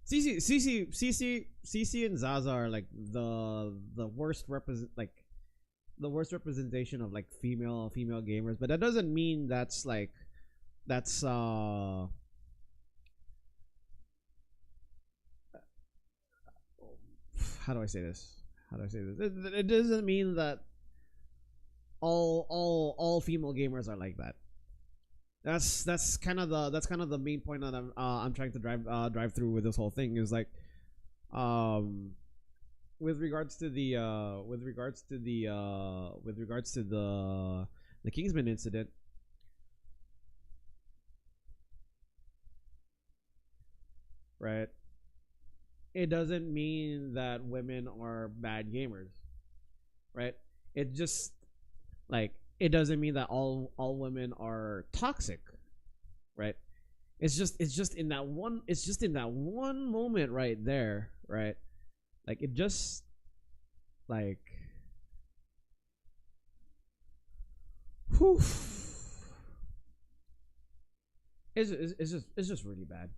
CC and Zaza are like the worst the worst representation of like female gamers, but that doesn't mean that's how do I say this? How do I say this? It doesn't mean that all female gamers are like that. That's kind of the main point that I'm trying to drive through with this whole thing is like um with regards to the Kingsman incident, right? It doesn't mean that women are bad gamers, right? It just like it doesn't mean that all women are toxic, right? It's just in that one moment right there, right? Like it just like whew, it's just really bad.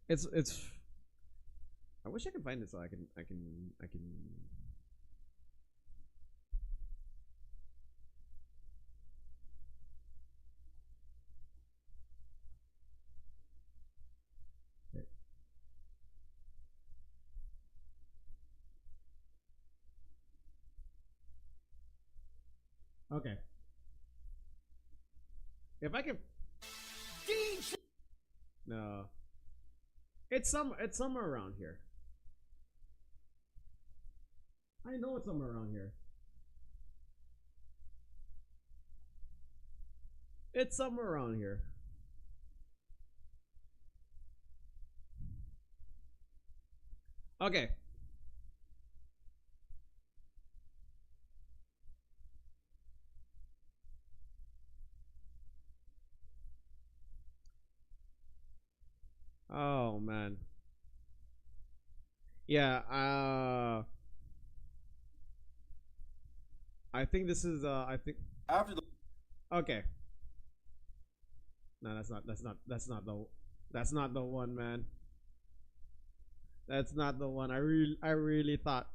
It's I wish I could find it so I can okay. If I can no. It's somewhere around here. I know it's somewhere around here. It's somewhere around here. Okay. Oh man. Yeah, I think this is I think After the okay. No, that's not the one, man. That's not the one. I really thought.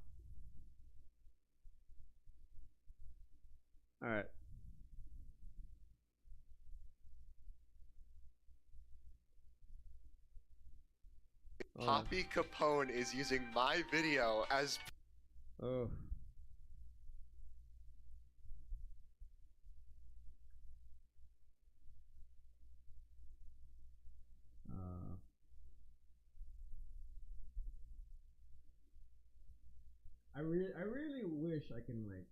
All right. Poppy Capone is using my video as Oh. Uh, I really wish I can like.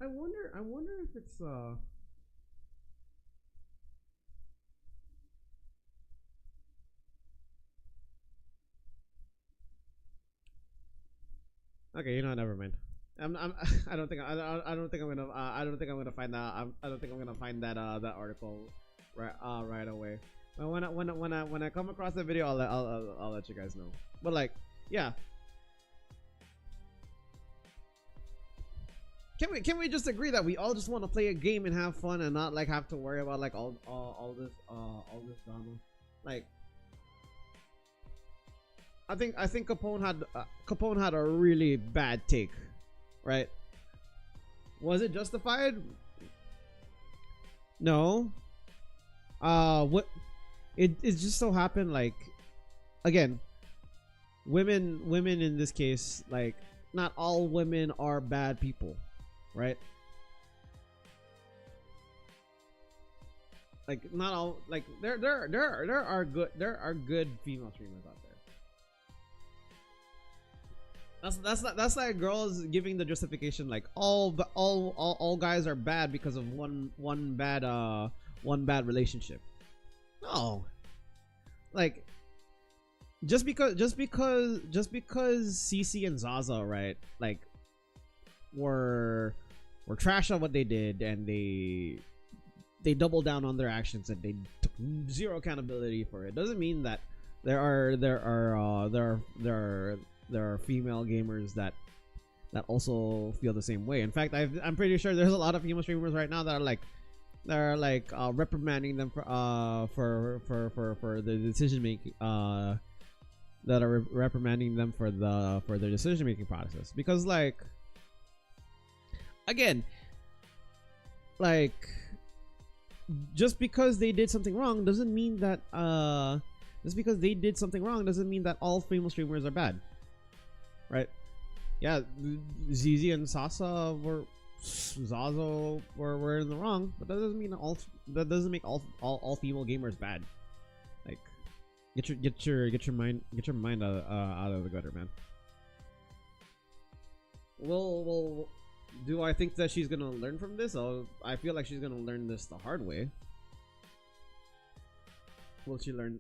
I wonder if it's okay, you know, never mind. I don't think I don't think I'm gonna I don't think I'm gonna find that I don't think I'm gonna find that that article right away. But when I come across the video, I'll let you guys know. But like, yeah, Can we just agree that we all just want to play a game and have fun and not like have to worry about like all this drama? Like, I think Capone had a really bad take, right? Was it justified? No. What? It just so happened, like, again, women in this case, like, not all women are bad people, right? Like, not all, like, there are good female streamers out there. That's like girls giving the justification like all guys are bad because of one bad relationship. No, like just because Cece and Zaza, right, like were trash on what they did and they doubled down on their actions and they took zero accountability for it, doesn't mean that there are female gamers that also feel the same way. In fact, I'm pretty sure there's a lot of female streamers right now that are like reprimanding them for the decision making, that are reprimanding them for their decision making process, because like, again, like, just because they did something wrong doesn't mean that all female streamers are bad, right? Yeah, ZZ and Zaza were in the wrong, but that doesn't make all female gamers bad. Like, get your mind out of the gutter, man. Well, do I think that she's gonna learn from this? I feel like she's gonna learn this the hard way. Will she learn?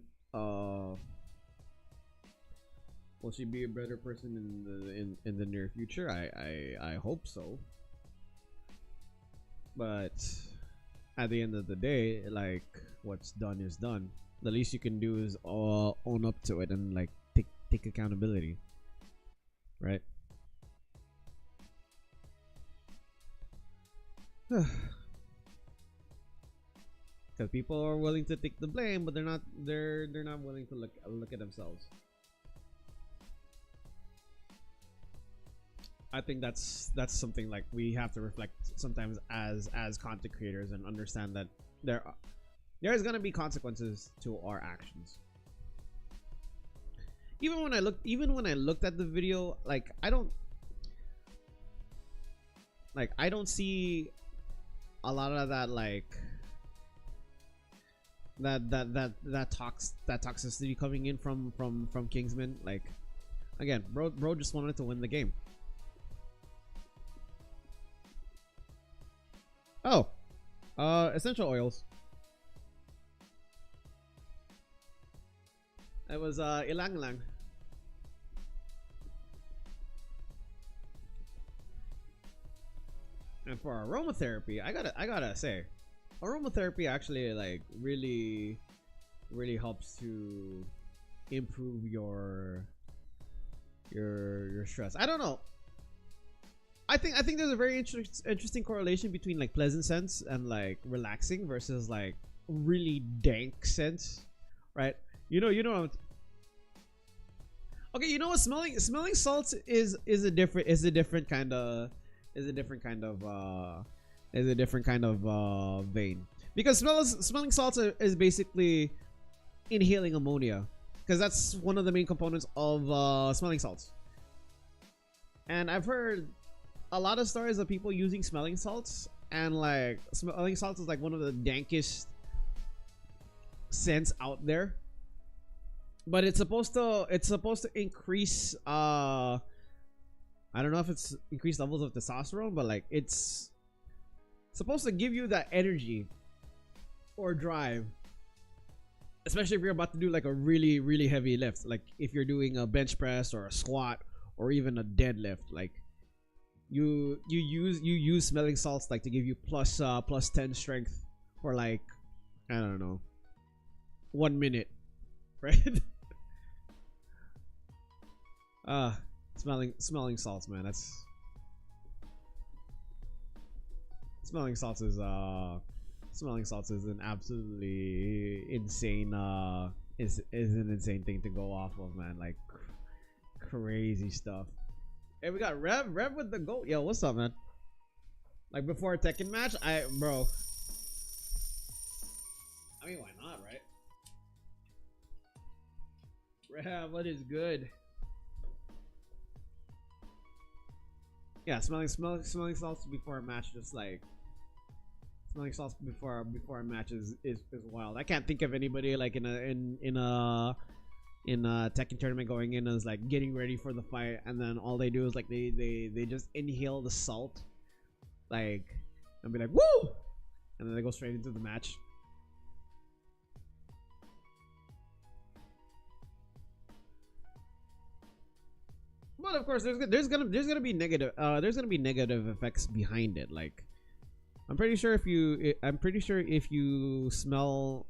Will she be a better person in the near future? I hope so. But at the end of the day, like, what's done is done. The least you can do is own up to it and like take accountability, right? Because people are willing to take the blame, but they're not willing to look at themselves. I think that's something like we have to reflect sometimes as content creators and understand that there is gonna be consequences to our actions. Even when I looked at the video, like I don't see a lot of that, like that toxicity coming in from Kingsman. Like, again, bro just wanted to win the game. Oh, essential oils. It was ilang lang. And for aromatherapy, I gotta say, aromatherapy actually like really helps to improve your stress. I don't know. I think there's a very interesting correlation between like pleasant scents and like relaxing versus like really dank scents, right? You know. Okay, you know what? Smelling salts is a different kind of vein, because smelling salts is basically inhaling ammonia, because that's one of the main components of smelling salts. And I've heard a lot of stories of people using smelling salts, and like smelling salts is like one of the dankest scents out there. But it's supposed to increase I don't know if it's increased levels of testosterone, but like it's supposed to give you that energy or drive, especially if you're about to do like a really heavy lift, like if you're doing a bench press or a squat or even a deadlift. Like you use smelling salts like to give you plus 10 strength for like, I don't know, 1 minute, right? Smelling salts, man. Smelling salts is an absolutely insane is an insane thing to go off of, man. Like crazy stuff. Hey, we got Rev with the goat. Yo, what's up, man? Like before a Tekken match, bro. I mean, why not, right? Rev, what is good? Yeah, smelling salts before a match, just like smelling salts before a match is wild. I can't think of anybody like in a Tekken tournament going in as like getting ready for the fight, and then all they do is like they just inhale the salt, like, and be like woo, and then they go straight into the match. But of course, there's gonna be negative effects behind it. Like, I'm pretty sure if you smelling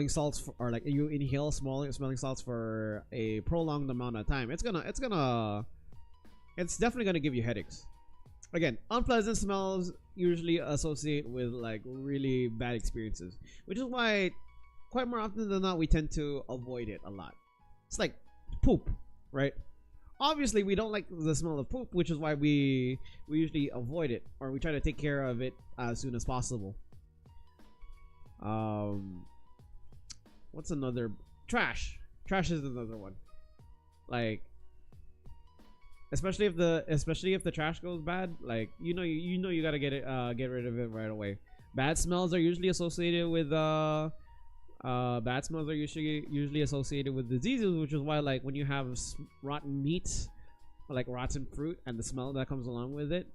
salts or like you inhale smelling salts for a prolonged amount of time, it's definitely gonna give you headaches. Again, unpleasant smells usually associate with like really bad experiences, which is why quite more often than not we tend to avoid it a lot. It's like poop, right? Obviously we don't like the smell of poop, which is why we usually avoid it, or we try to take care of it as soon as possible. What's another? Trash is another one. Like, especially if the trash goes bad, like you gotta get rid of it right away. Bad smells are usually associated with associated with diseases, which is why like when you have rotten meat or like rotten fruit and the smell that comes along with it,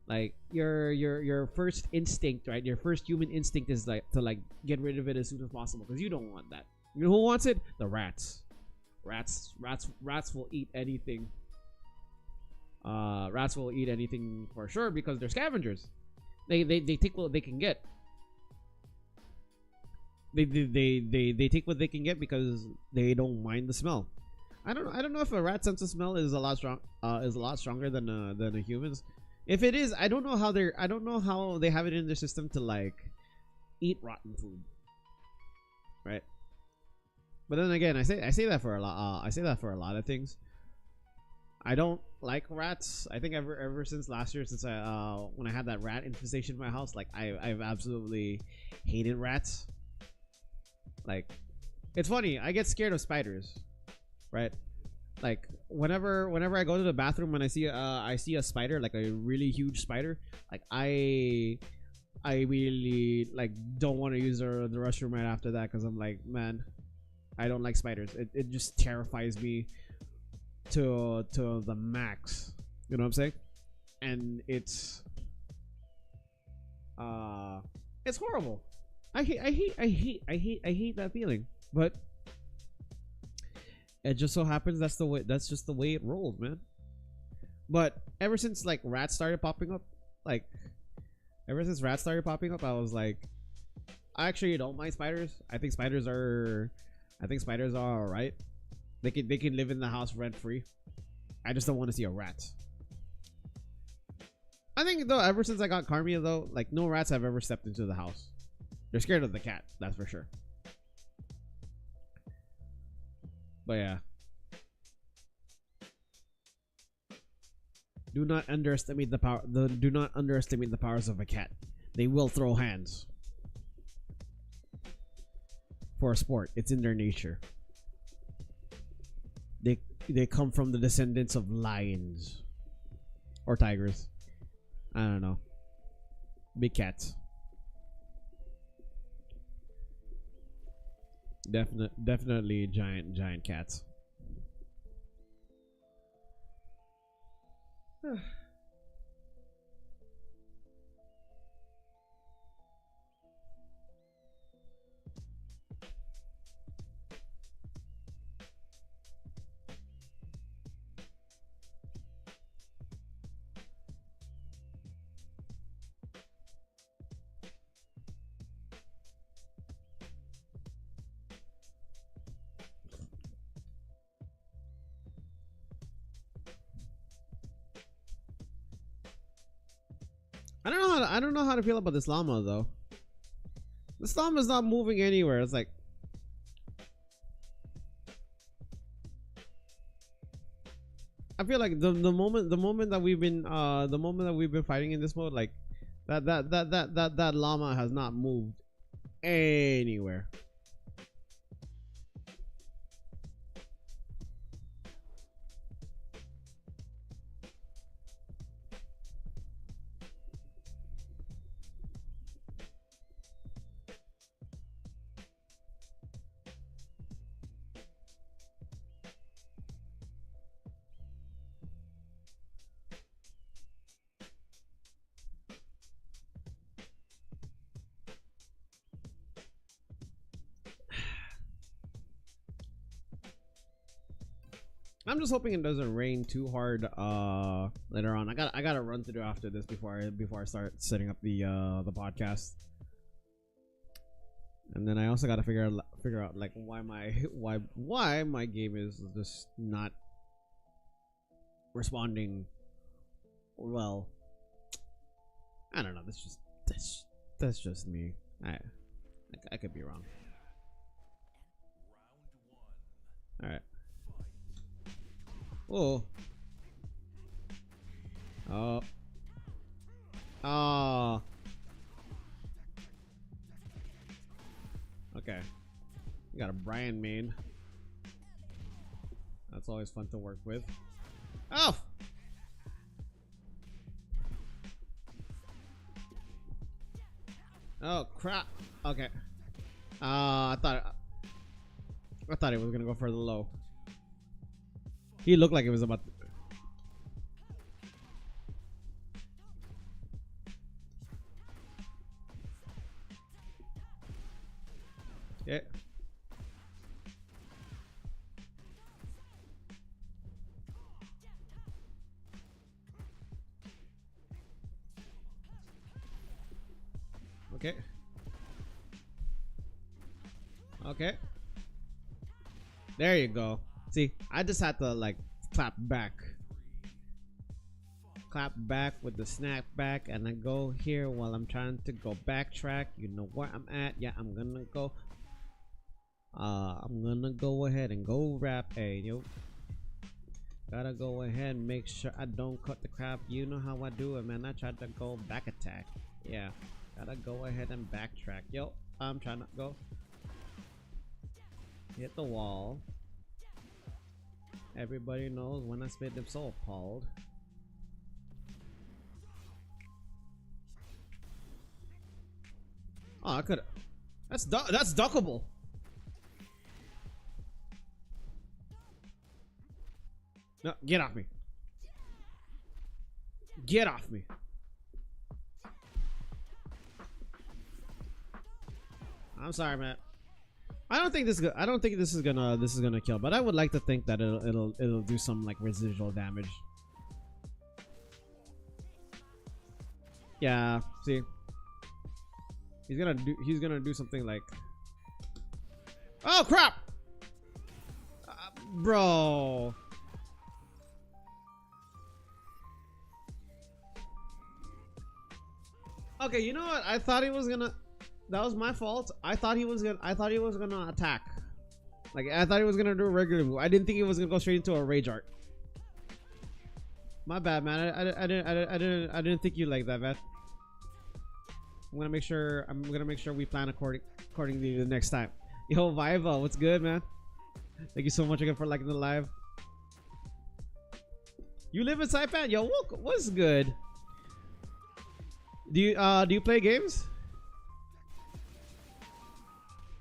like your first instinct, right? Your first human instinct is like to like get rid of it as soon as possible, because you don't want that. You know who wants it? The rats. Rats will eat anything. Rats will eat anything for sure because they're scavengers. They take what they can get. They take what they can get because they don't mind the smell. I don't know if a rat sense of smell is a lot stronger than a human's. If it is, I don't know how they have it in their system to like eat rotten food, right? But then again, I say that for a lot. I say that for a lot of things. I don't like rats. I think ever since last year, since when I had that rat infestation in my house, like I've absolutely hated rats. Like, it's funny, I get scared of spiders, right? Like whenever I go to the bathroom and I see a spider, like a really huge spider, like I really like don't want to use the restroom right after that, because I'm like, man, I don't like spiders. It just terrifies me to the max. You know what I'm saying? And it's horrible. I hate that feeling. But it just so happens that's just the way it rolls, man. But ever since like rats started popping up, I was like, I actually don't mind spiders. I think spiders are alright. They can live in the house rent free. I just don't want to see a rat. I think though, ever since I got Carmia though, like no rats have ever stepped into the house. They're scared of the cat, that's for sure. But yeah. Do not underestimate the powers of a cat. They will throw hands. For a sport, it's in their nature. They come from the descendants of lions or tigers. I don't know. Big cats. Definitely giant cats. I don't know how to feel about this llama though. This llama's not moving anywhere. It's like I feel like the moment that we've been fighting in this mode, like that llama has not moved anywhere. I'm just hoping it doesn't rain too hard later on. I got a run to do after this before I start setting up the podcast. And then I also got to figure out like why my game is just not responding well. I don't know. That's just me. I could be wrong. All right. Oh. Oh. Oh. Okay. We got a Brian main. That's always fun to work with. Oh. Oh crap. Okay. I thought it was gonna go for the low. He looked like it was about to... Yeah. Okay. Okay. There you go. See, I just had to like clap back with the snap back, and I go here while I'm trying to go backtrack. You know where I'm at. Yeah, I'm gonna go ahead and go wrap a yo. Gotta go ahead and make sure I don't cut the crap. You know how I do it, man. I tried to go back attack. Yeah, gotta go ahead and backtrack. Yo, I'm trying to go hit the wall. Everybody knows when I spit, I'm so appalled. Oh, I could. That's duckable. No, get off me. Get off me. I'm sorry, man. I don't think this is gonna kill, but I would like to think that it'll do some like residual damage. Yeah, see. He's gonna do something like, oh crap, bro. Okay, you know what? I thought he was gonna. That was my fault. I thought he was gonna attack. Like I thought he was gonna do a regular move. I didn't think he was gonna go straight into a rage art. My bad, man. I didn't think you like that, man. I'm gonna make sure we plan accordingly the next time. Yo, Viva, what's good, man? Thank you so much again for liking the live. You live in Saipan? Yo, what's good? Do you play games?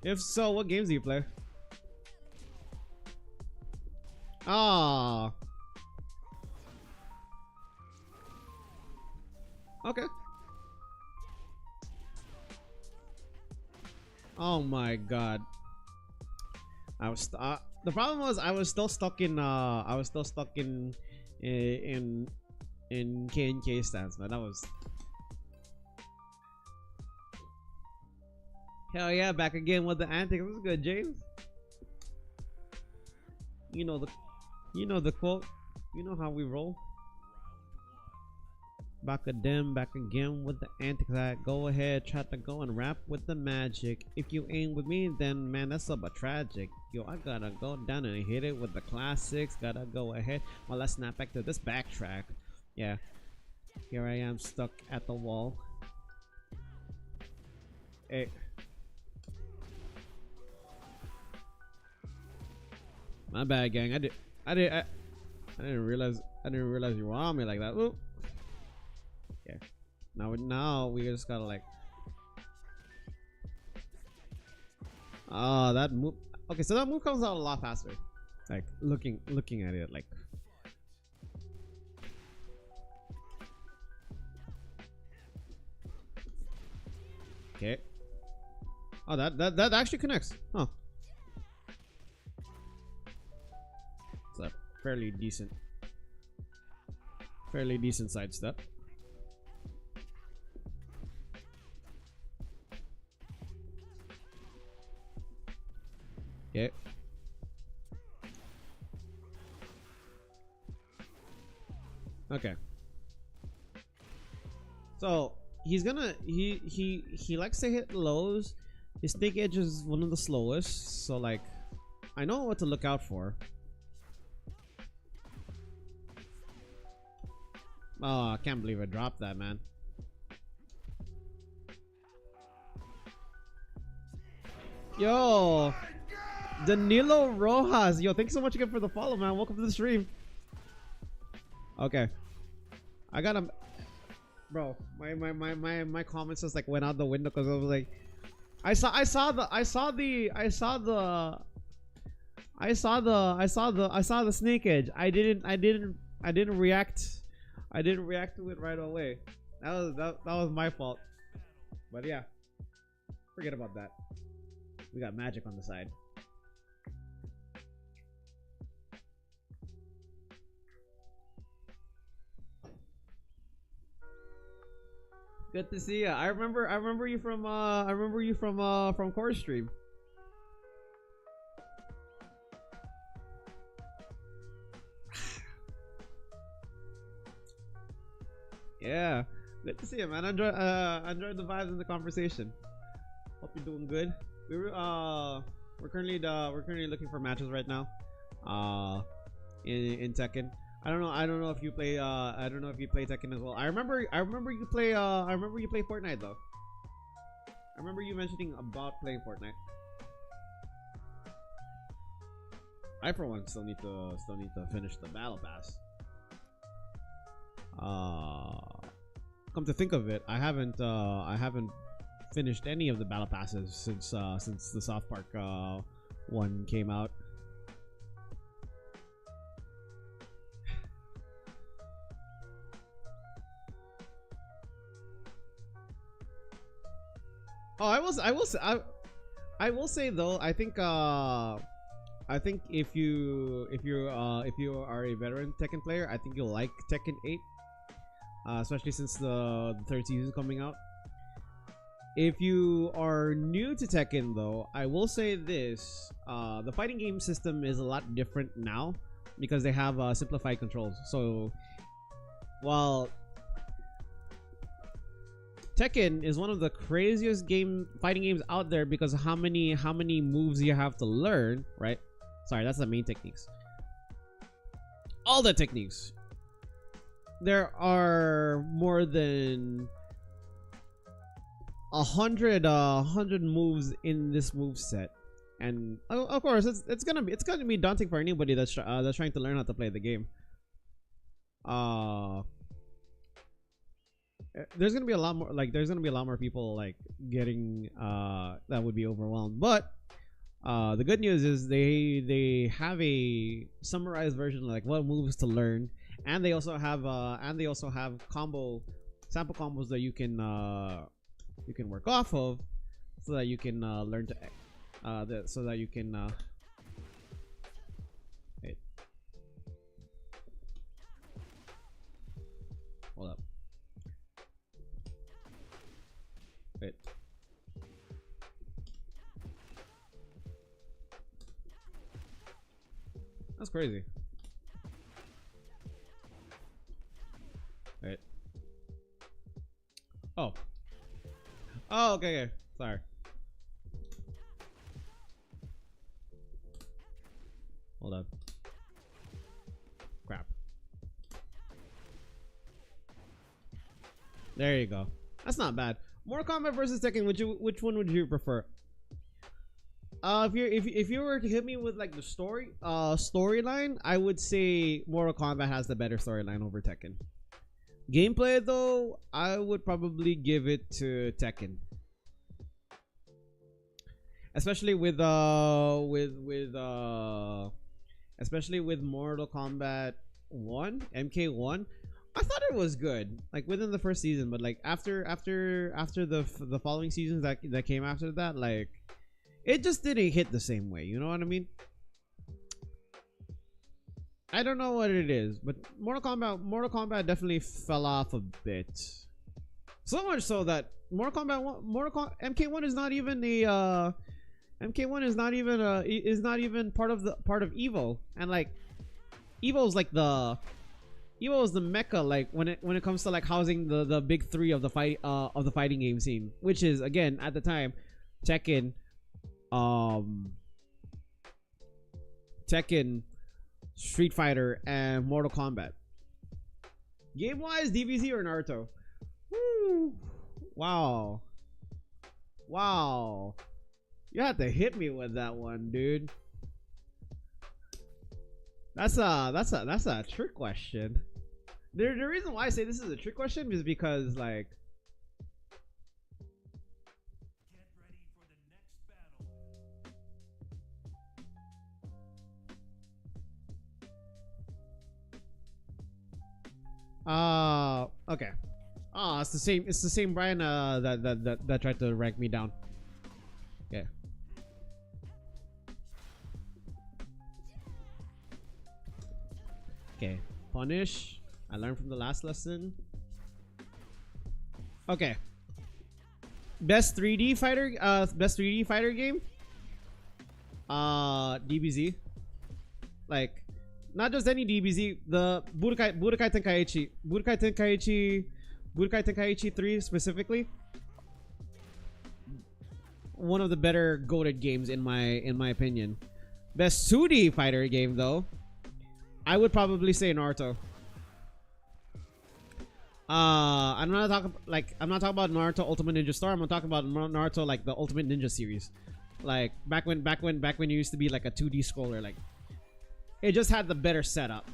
If so, what games do you play? Ah. Okay. Oh my god. I was the problem was I was still stuck in K&K stance, man. That was hell yeah, back again with the antics. This is good, James. You know the quote. You know how we roll. Back again with the antics. Go ahead, try to go and rap with the magic. If you ain't with me, then man, that's so but tragic. Yo, I gotta go down and hit it with the classics. Gotta go ahead while I snap back to this backtrack. Yeah, here I am stuck at the wall. Hey. My bad, gang. I didn't realize you were on me like that. Ooh. Yeah. Now we just gotta like. That move. Okay, so that move comes out a lot faster. Like looking at it, like. Okay. Oh, that actually connects. Huh. It's a fairly decent side step. Okay. Okay. So he's gonna he likes to hit lows. His snake edge is one of the slowest, so like I know what to look out for. Oh, I can't believe I dropped that, man. Yo, Danilo Rojas. Yo, thanks so much again for the follow, man. Welcome to the stream. Okay, I got him, bro. My comments just like went out the window because I was like, I saw the snake edge. I didn't react. I didn't react to it right away. That was my fault. But yeah, forget about that. We got magic on the side. Good to see ya. I remember you from Core Stream. Yeah, good to see you, man. Enjoyed the vibes and the conversation. Hope you're doing good. We're currently looking for matches right now. In Tekken. I don't know if you play Tekken as well. I remember you play Fortnite though. I remember you mentioning about playing Fortnite. I for one still need to finish the battle pass. Come to think of it, I haven't finished any of the battle passes since the South Park one came out. Oh, I will say though, I think if you are a veteran Tekken player, I think you'll like Tekken 8, especially since the third season is coming out. If you are new to Tekken though, I will say this: the fighting game system is a lot different now because they have simplified controls. So while Tekken is one of the craziest fighting games out there because of how many moves you have to learn, right? Sorry, that's the main techniques. All the techniques. There are more than 100 moves in this move set, and of course it's gonna be daunting for anybody that's trying to learn how to play the game. There's gonna be a lot more people like getting that would be overwhelmed, but the good news is they have a summarized version of like what moves to learn, and they also have sample combos that you can work off of, so that you can learn to so that you can wait. Hold up. Wait. That's crazy. Wait. Oh, okay, okay. Sorry. Hold up. Crap. There you go. That's not bad. Mortal Kombat versus Tekken. Which one would you prefer? If you were to hit me with like the storyline, I would say Mortal Kombat has the better storyline over Tekken. Gameplay though, I would probably give it to Tekken. Especially with especially with Mortal Kombat 1, MK1. I thought it was good, like within the first season, but like after the following seasons that came after that, like it just didn't hit the same way. You know what I mean? I don't know what it is, but Mortal Kombat definitely fell off a bit. So much so that MK1 is not even the MK1 is not even part of Evo, and like Evo is like the mecca, like when it comes to like housing the big three of the fighting game scene, which is again at the time Tekken, Street Fighter, and Mortal Kombat. Game wise, DBZ or Naruto? Woo. Wow. You had to hit me with that one, dude. That's a trick question. The reason why I say this is a trick question is because like okay. It's the same Brian that tried to rank me down. Yeah. Okay. Punish. I learned from the last lesson. Okay. Best 3D fighter game? DBZ. Like not just any DBZ, the Budokai Tenkaichi 3 specifically. One of the better goated games in my opinion. Best 2D fighter game though, I would probably say Naruto. I'm not talking about Naruto Ultimate Ninja Storm. I'm talking about Naruto like the Ultimate Ninja series, like back when it used to be like a 2D scroller. Like it just had the better setup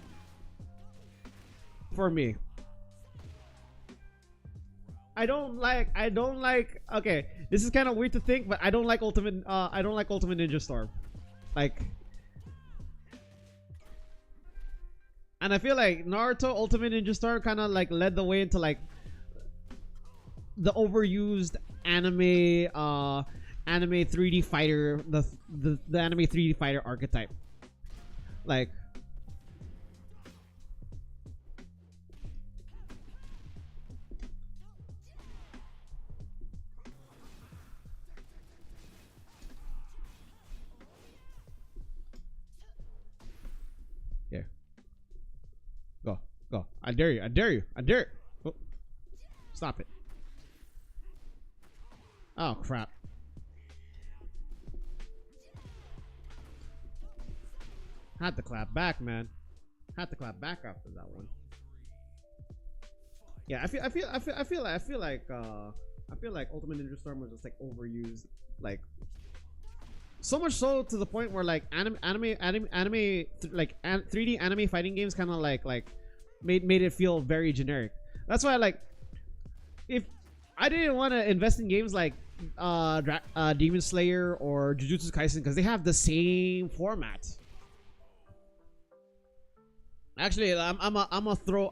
for me. I don't like. Okay, this is kind of weird to think, but I don't like Ultimate Ninja Storm. Like, and I feel like Naruto Ultimate Ninja Storm kind of like led the way into like the overused anime 3D fighter, the anime 3D fighter archetype. Like, yeah. Go. I dare you. Oh. Stop it. Oh, crap. Had to clap back, man. Had to clap back after that one. Yeah, I feel like Ultimate Ninja Storm was just like overused, like so much so to the point where like 3D anime fighting games kind of like made it feel very generic. That's why like if I didn't want to invest in games like Demon Slayer or Jujutsu Kaisen because they have the same format. Actually, I'm gonna throw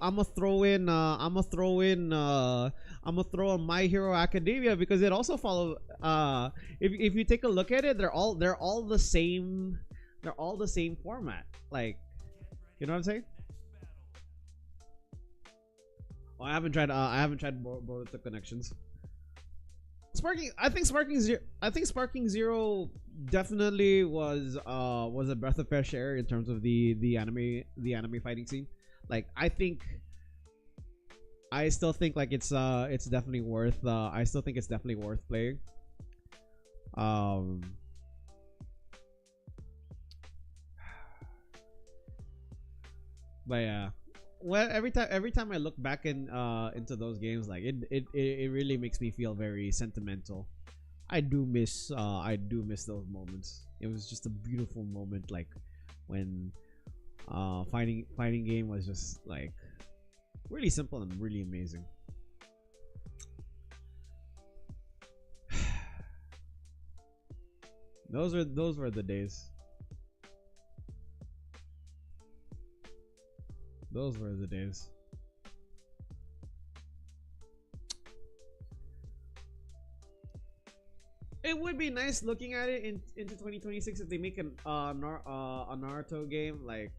in My Hero Academia because it also follows. If you take a look at it, they're all the same. They're all the same format. Like, you know what I'm saying? Oh, I haven't tried Boruto Connections. I think Sparking Zero definitely was a breath of fresh air in terms of the anime fighting scene. Like I think I still think like it's definitely worth I still think it's definitely worth playing. But yeah, well, every time I look back into those games, like it really makes me feel very sentimental. I do miss those moments. It was just a beautiful moment, like when fighting game was just like really simple and really amazing. Those were the days. Those were the days. It would be nice looking at it into 2026 if they make a Naruto game like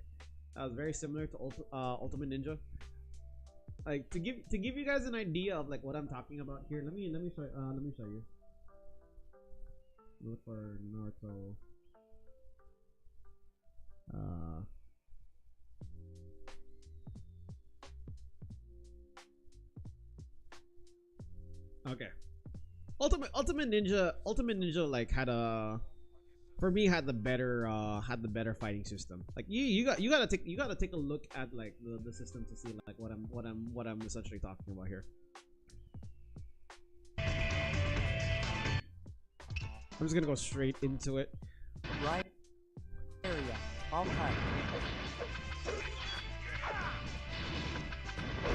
that was very similar to Ultimate Ninja. Like to give you guys an idea of like what I'm talking about here. Let me show you. Look for Naruto. Okay. Ultimate Ninja like had a for me had the better fighting system. Like you gotta take a look at like the system to see like what I'm essentially talking about here. I'm just gonna go straight into it. Right area. All time.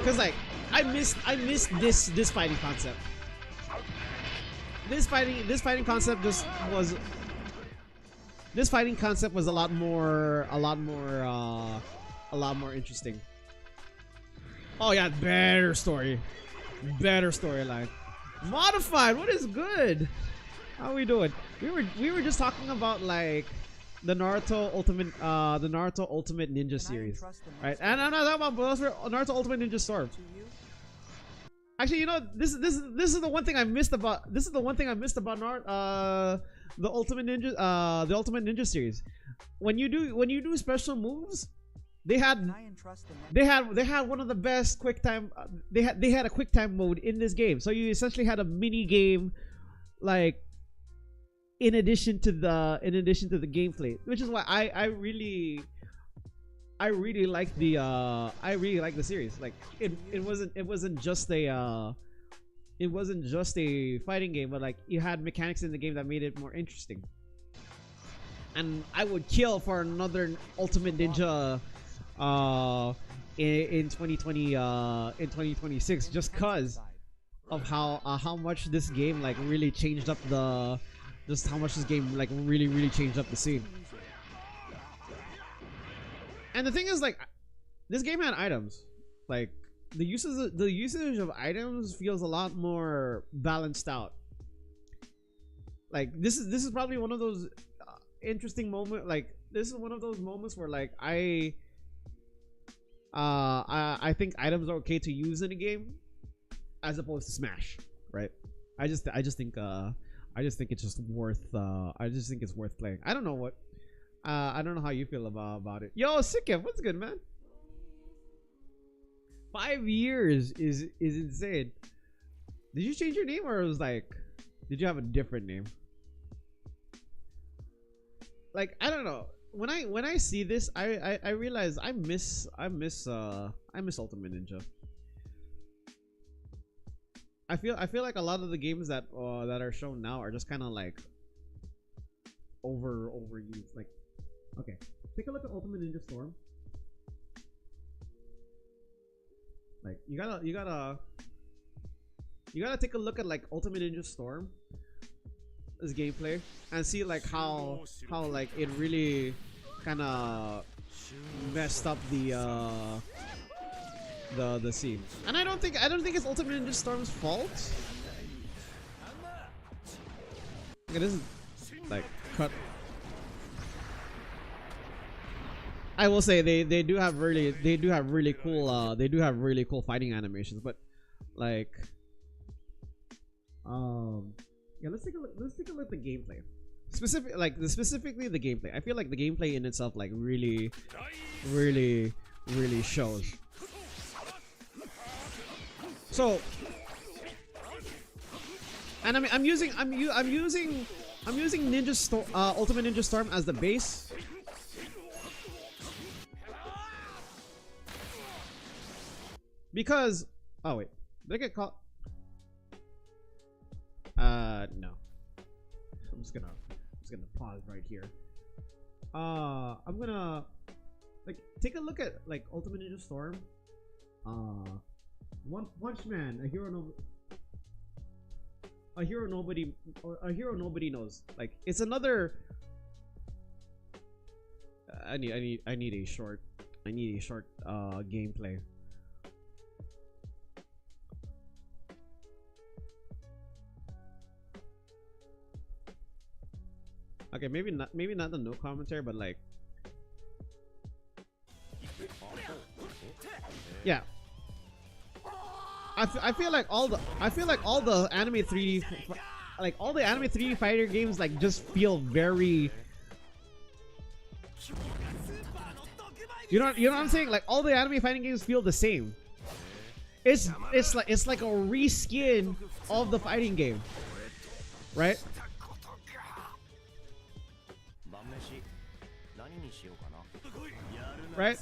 Cause like I missed this fighting concept. This fighting concept just was. This fighting concept was a lot more interesting. Oh yeah, better storyline. Modified. What is good? How are we doing? We were just talking about like the Naruto Ultimate Ninja series, right? And I'm not talking about Naruto Ultimate Ninja Storm. Actually, you know, this is the one thing I missed about Naruto, the Ultimate Ninja series. When you do special moves, they had one of the best quick time. They had a quick time mode in this game, so you essentially had a mini game, like in addition to the gameplay, which is why I really like the series. Like it wasn't just a fighting game, but like you had mechanics in the game that made it more interesting. And I would kill for another Ultimate Ninja in 2026 just cause of how much this game like really changed up the scene. And the thing is, like, this game had items. Like the usage of items feels a lot more balanced out. Like this is probably one of those interesting moments. Like this is one of those moments where like I think items are okay to use in a game, as opposed to Smash, right? I just think it's just worth. I just think it's worth playing. I don't know how you feel about it. Yo, Sikkim, what's good, man? 5 years is insane. Did you change your name, or it was like, did you have a different name? Like, I don't know. When I see this, I realize I miss Ultimate Ninja. I feel like a lot of the games that are shown now are just kind of like overused. Like, okay, take a look at Ultimate Ninja Storm. Like you gotta take a look at like Ultimate Ninja Storm, this gameplay, and see like how like it really kind of messed up the scene. And I don't think it's Ultimate Ninja Storm's fault. Okay, this is like cut. I will say they do have really cool fighting animations, but like yeah, let's take a look at the gameplay. Specifically the gameplay. I feel like the gameplay in itself like really So, and I'm using Ninja Storm, Ultimate Ninja Storm as the base. Because, oh wait, did I get caught? No. I'm just gonna pause right here. I'm gonna like take a look at like Ultimate Ninja Storm. One Punch Man, a hero nobody knows. Like it's another. I need a short gameplay. Okay, maybe not the no commentary, but like, yeah. I feel like all the anime 3D, like all the anime 3D fighter games, like just feel very. You know what I'm saying? Like all the anime fighting games feel the same. It's like a reskin of the fighting game, right? Right?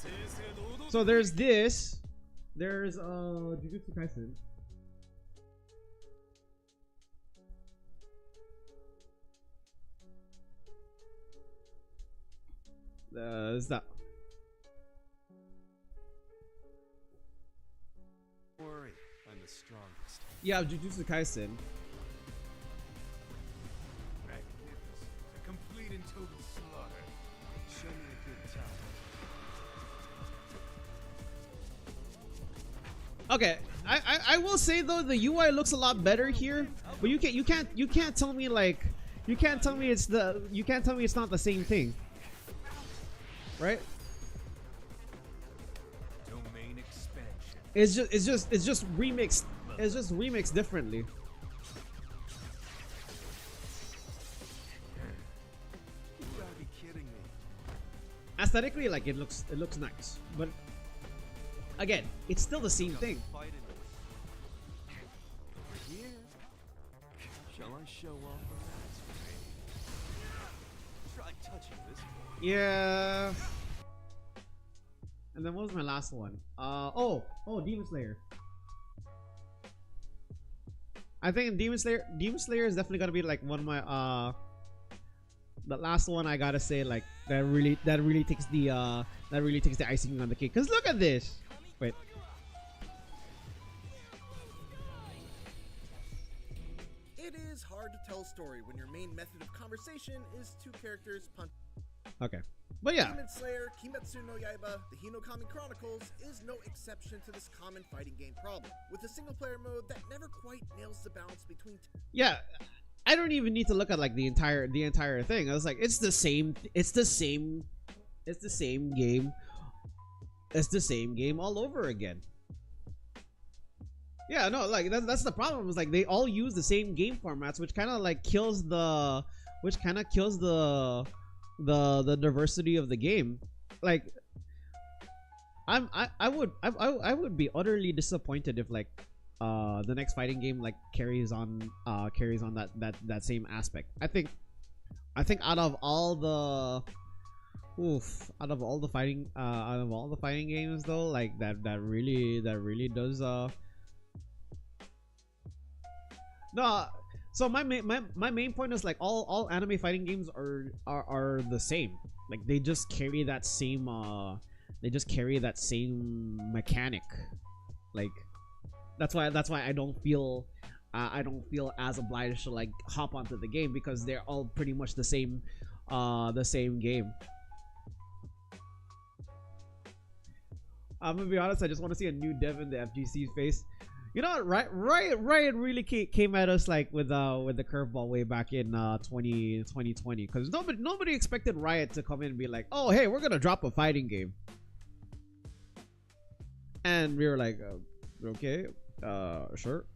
So there's this. There's Jujutsu Kaisen. Is that? Worry, I'm the strongest. Yeah, Jujutsu Kaisen. Magnificent. A complete and total slaughter. Show me a good time. Okay, I will say though the UI looks a lot better here, but you can't tell me like you can't tell me it's not the same thing, right? Domain expansion. It's just remixed differently. You gotta be kidding me. Aesthetically, like it looks nice, but again, it's still the same thing. Fighting over here. Shall I show off the mask? Try touching this one. Yeah. And then what was my last one? Oh, Demon Slayer. I think Demon Slayer is definitely gonna be like one of my the last one I gotta say, like that really takes the icing on the cake. Cause look at this. Wait. It is hard to tell a story when your main method of conversation is two characters punch. Okay. But yeah. Demon Slayer, Kimetsu no Yaiba, the Hinokami Chronicles is no exception to this common fighting game problem, with a single player mode that never quite nails the balance between Yeah. I don't even need to look at like the entire thing. I was like, it's the same game. It's the same game all over again. Yeah, no, like that's the problem. Is like they all use the same game formats, which kind of like kills the diversity of the game. Like I would be utterly disappointed if like the next fighting game like carries on that same aspect. I think out of all the fighting games though, like that really does no. So my main point is like all anime fighting games are the same. Like they just carry that same mechanic. Like that's why I don't feel as obliged to like hop onto the game, because they're all pretty much the same game. I'm gonna be honest, I just want to see a new dev in the FGC's face. You know what, Riot really came at us like with the curveball way back in 2020, because nobody expected Riot to come in and be like, oh hey, we're gonna drop a fighting game, and we were like, okay, sure.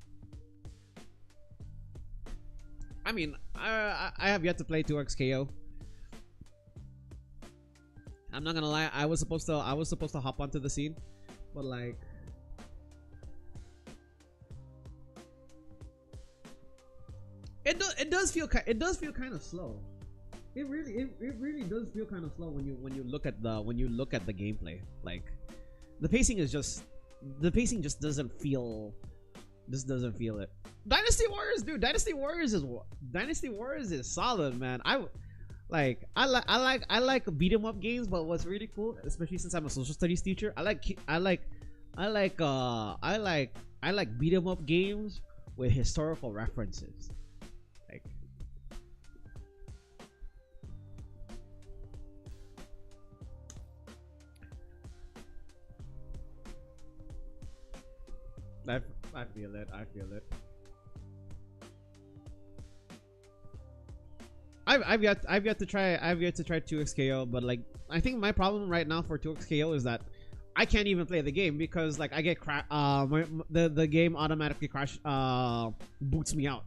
I mean, I have yet to play 2XKO. I'm not gonna lie, I was supposed to hop onto the scene, but like it does feel kind of slow. It really does feel kind of slow when you look at the gameplay. Like the pacing just doesn't feel it. Dynasty Warriors, dude. Dynasty Warriors is solid, man. I like beat 'em up games, but what's really cool, especially since I'm a social studies teacher, I like beat 'em up games with historical references. Like I feel it. I've yet to try 2xKO, but like I think my problem right now for 2xKO is that I can't even play the game because like I get the game automatically boots me out.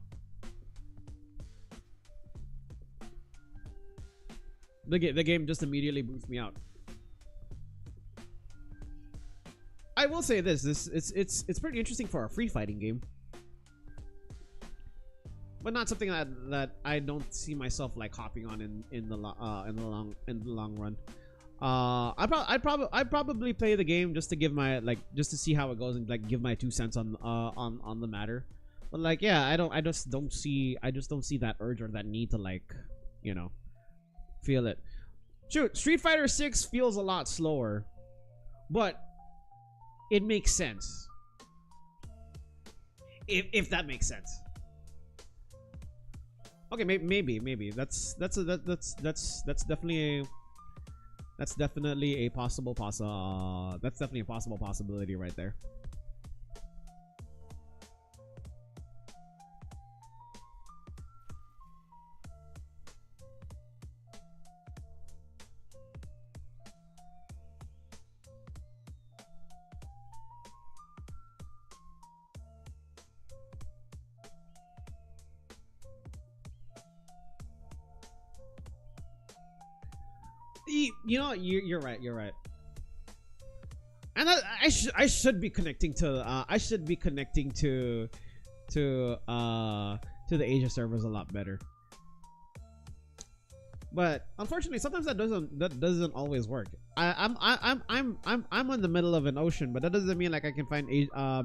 The game just immediately boots me out. I will say this it's pretty interesting for a free fighting game, but not something that I don't see myself like hopping on in the long run. I'd probably play the game just to give my just to see how it goes and like give my 2 cents on the matter. But like yeah, I just don't see that urge or that need to like, you know, feel it. Shoot, Street Fighter 6 feels a lot slower, but it makes sense. If that makes sense. Okay, maybe that's definitely a possible possibility right there. You know, you're right. And I should be connecting to the Asia servers a lot better. But unfortunately, sometimes that doesn't always work. I'm in the middle of an ocean, but that doesn't mean like I can find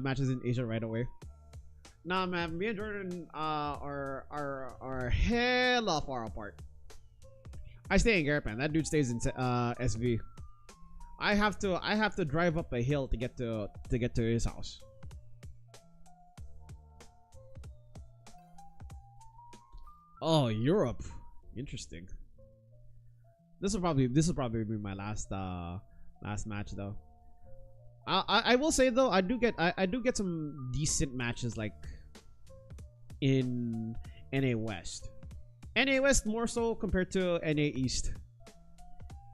matches in Asia right away. Nah, man, me and Jordan are hella far apart. I stay in Garapan. That dude stays in SV. I have to drive up a hill to get to his house. Oh, Europe. Interesting. This will probably be my last match though. I will say though, I do get some decent matches like in NA West. NA West more so compared to NA East.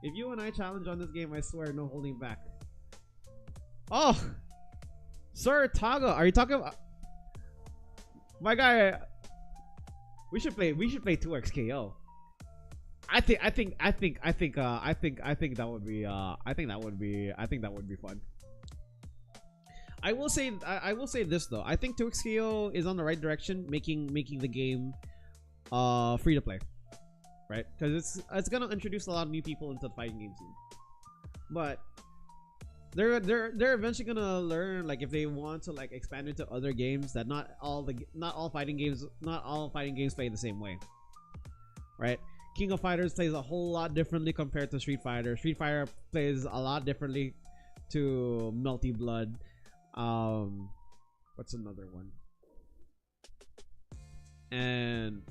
If you and I challenge on this game, I swear, no holding back. Oh, Sir Taga, are you talking about my guy? We should play 2xKO. I think that would be fun. I will say this though. I think 2xKO is on the right direction, making the game free to play, right? Because it's gonna introduce a lot of new people into the fighting game scene. But they're eventually gonna learn, like, if they want to like expand into other games, that not all fighting games play the same way, right? King of Fighters plays a whole lot differently compared to Street Fighter. Street Fighter plays a lot differently to Melty Blood. What's another one? And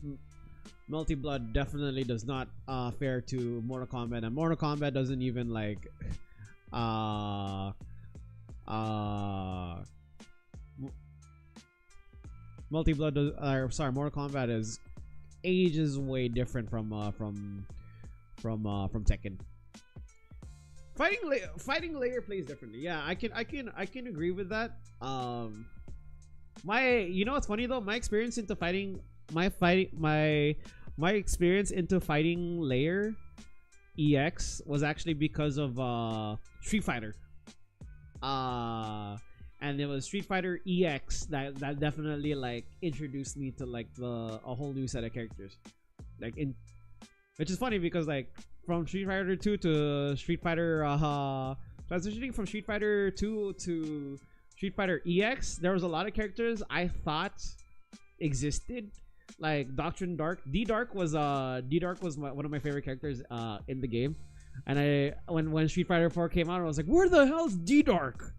Melty Blood definitely does not fare to Mortal Kombat, and Mortal Kombat doesn't even like Mortal Kombat is ages way different from Tekken. Fighting layer plays differently. Yeah, I can agree with that. You know what's funny though? My experience into fighting layer EX was actually because of Street Fighter. and it was Street Fighter EX that definitely like introduced me to like a whole new set of characters, like in, which is funny because like from Street Fighter 2 to Street Fighter transitioning from Street Fighter 2 to Street Fighter EX, there was a lot of characters I thought existed, like Doctrine Dark. D-Dark was one of my favorite characters in the game, and when Street Fighter 4 came out, I was like, where the hell's D-Dark?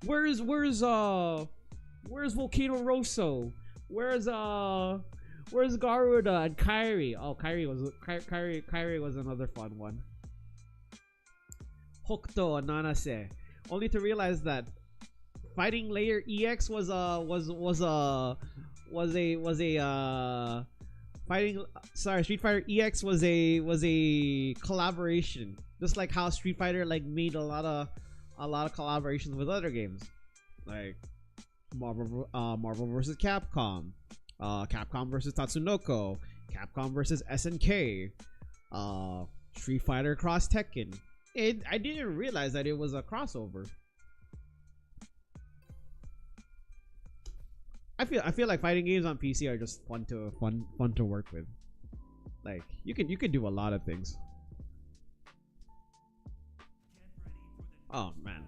Where's Volcano Rosso? Where's Garuda and Kairi? Oh, Kairi was another fun one. Hokuto and Nanase. Only to realize that Fighting Layer EX was a Street Fighter EX was a collaboration, just like how Street Fighter like made a lot of collaborations with other games, like Marvel vs. Capcom, Capcom vs. Tatsunoko, Capcom vs. SNK, Street Fighter Cross Tekken. I didn't realize that it was a crossover. I feel like fighting games on PC are just fun to work with. Like you could do a lot of things. Oh man.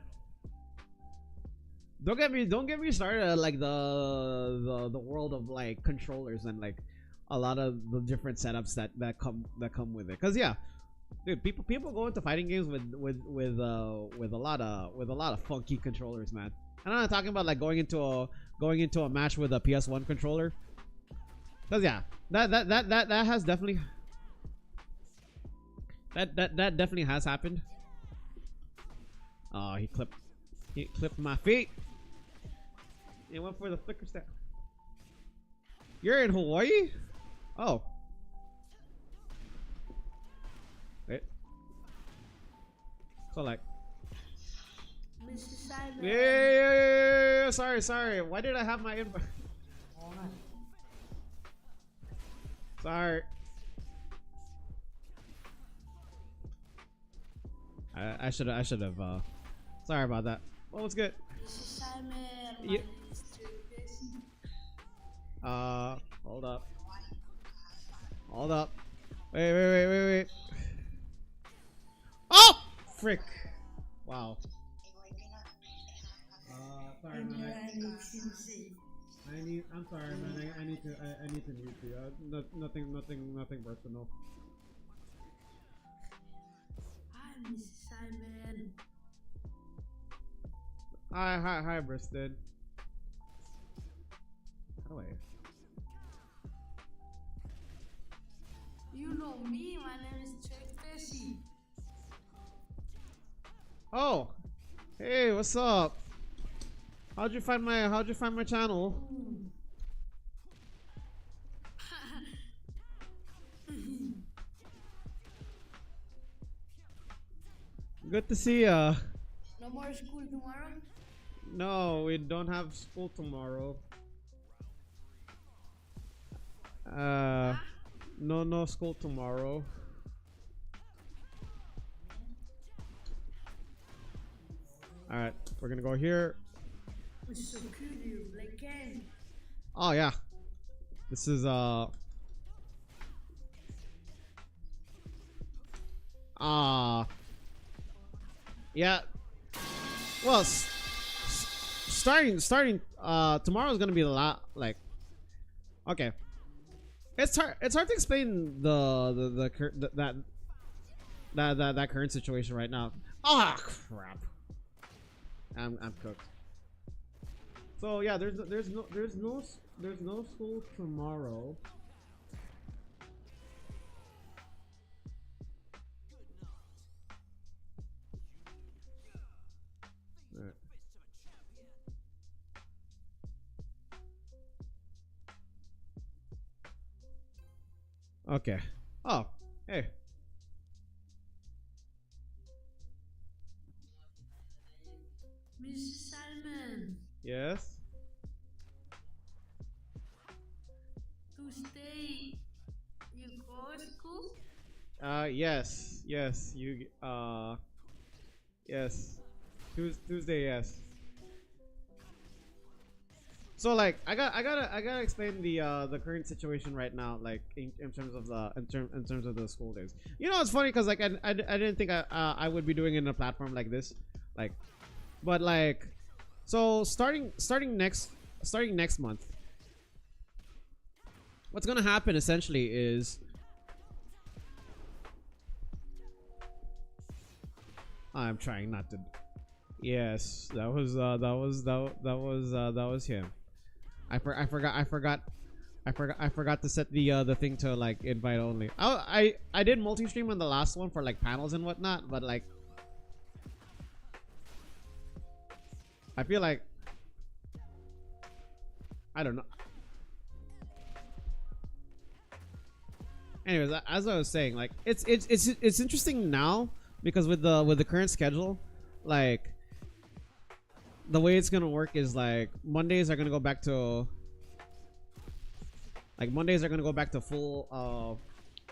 Don't get me started at like the world of like controllers and like a lot of the different setups that come with it. Cause yeah, dude, people go into fighting games with a lot of funky controllers, man. And I'm not talking about like going into a match with a PS1 controller. Cause yeah, that has definitely that definitely has happened. Oh, he clipped my feet. He went for the flicker step. You're in Hawaii? Oh. Wait. So like. Mr. Simon. Yeah. Sorry. Why did I have my invite? Sorry. I should have. Sorry about that. Well, what's good? Mr. Simon. Yeah. Hold up. Wait. Oh! Frick. Wow. Sorry, man. I'm sorry, man. I need to mute you. Nothing personal. Hi, Mr. Simon. Hi, Briston. How do I? You know me. My name is Stacy. Oh, hey, what's up? How'd you find my channel? Good to see ya. No more school tomorrow? No, we don't have school tomorrow. No school tomorrow. Alright, we're gonna go here. It's so cute, you like Ken. Oh yeah. This is yeah. Well, starting tomorrow is gonna be a lot. Like, okay, it's hard to explain that current situation right now. Ah, crap. I'm cooked. So yeah, there's no school tomorrow. Alright. Okay. Oh, hey. Mr. Simon. Yes. Tuesday, you go to school? Yes. You. Yes. Tuesday. Yes. So like I gotta explain the current situation right now, like in terms of in terms of the school days. You know, it's funny because like I didn't think I would be doing it in a platform like this, like, but like, so starting next month, what's gonna happen essentially is I'm trying not to. Yes, that was him. I forgot to set the thing to like invite only. I did multi-stream on the last one for like panels and whatnot, but like I feel like I don't know. Anyways, as I was saying, like it's interesting now because with the current schedule, like the way it's gonna work is like Mondays are gonna go back to full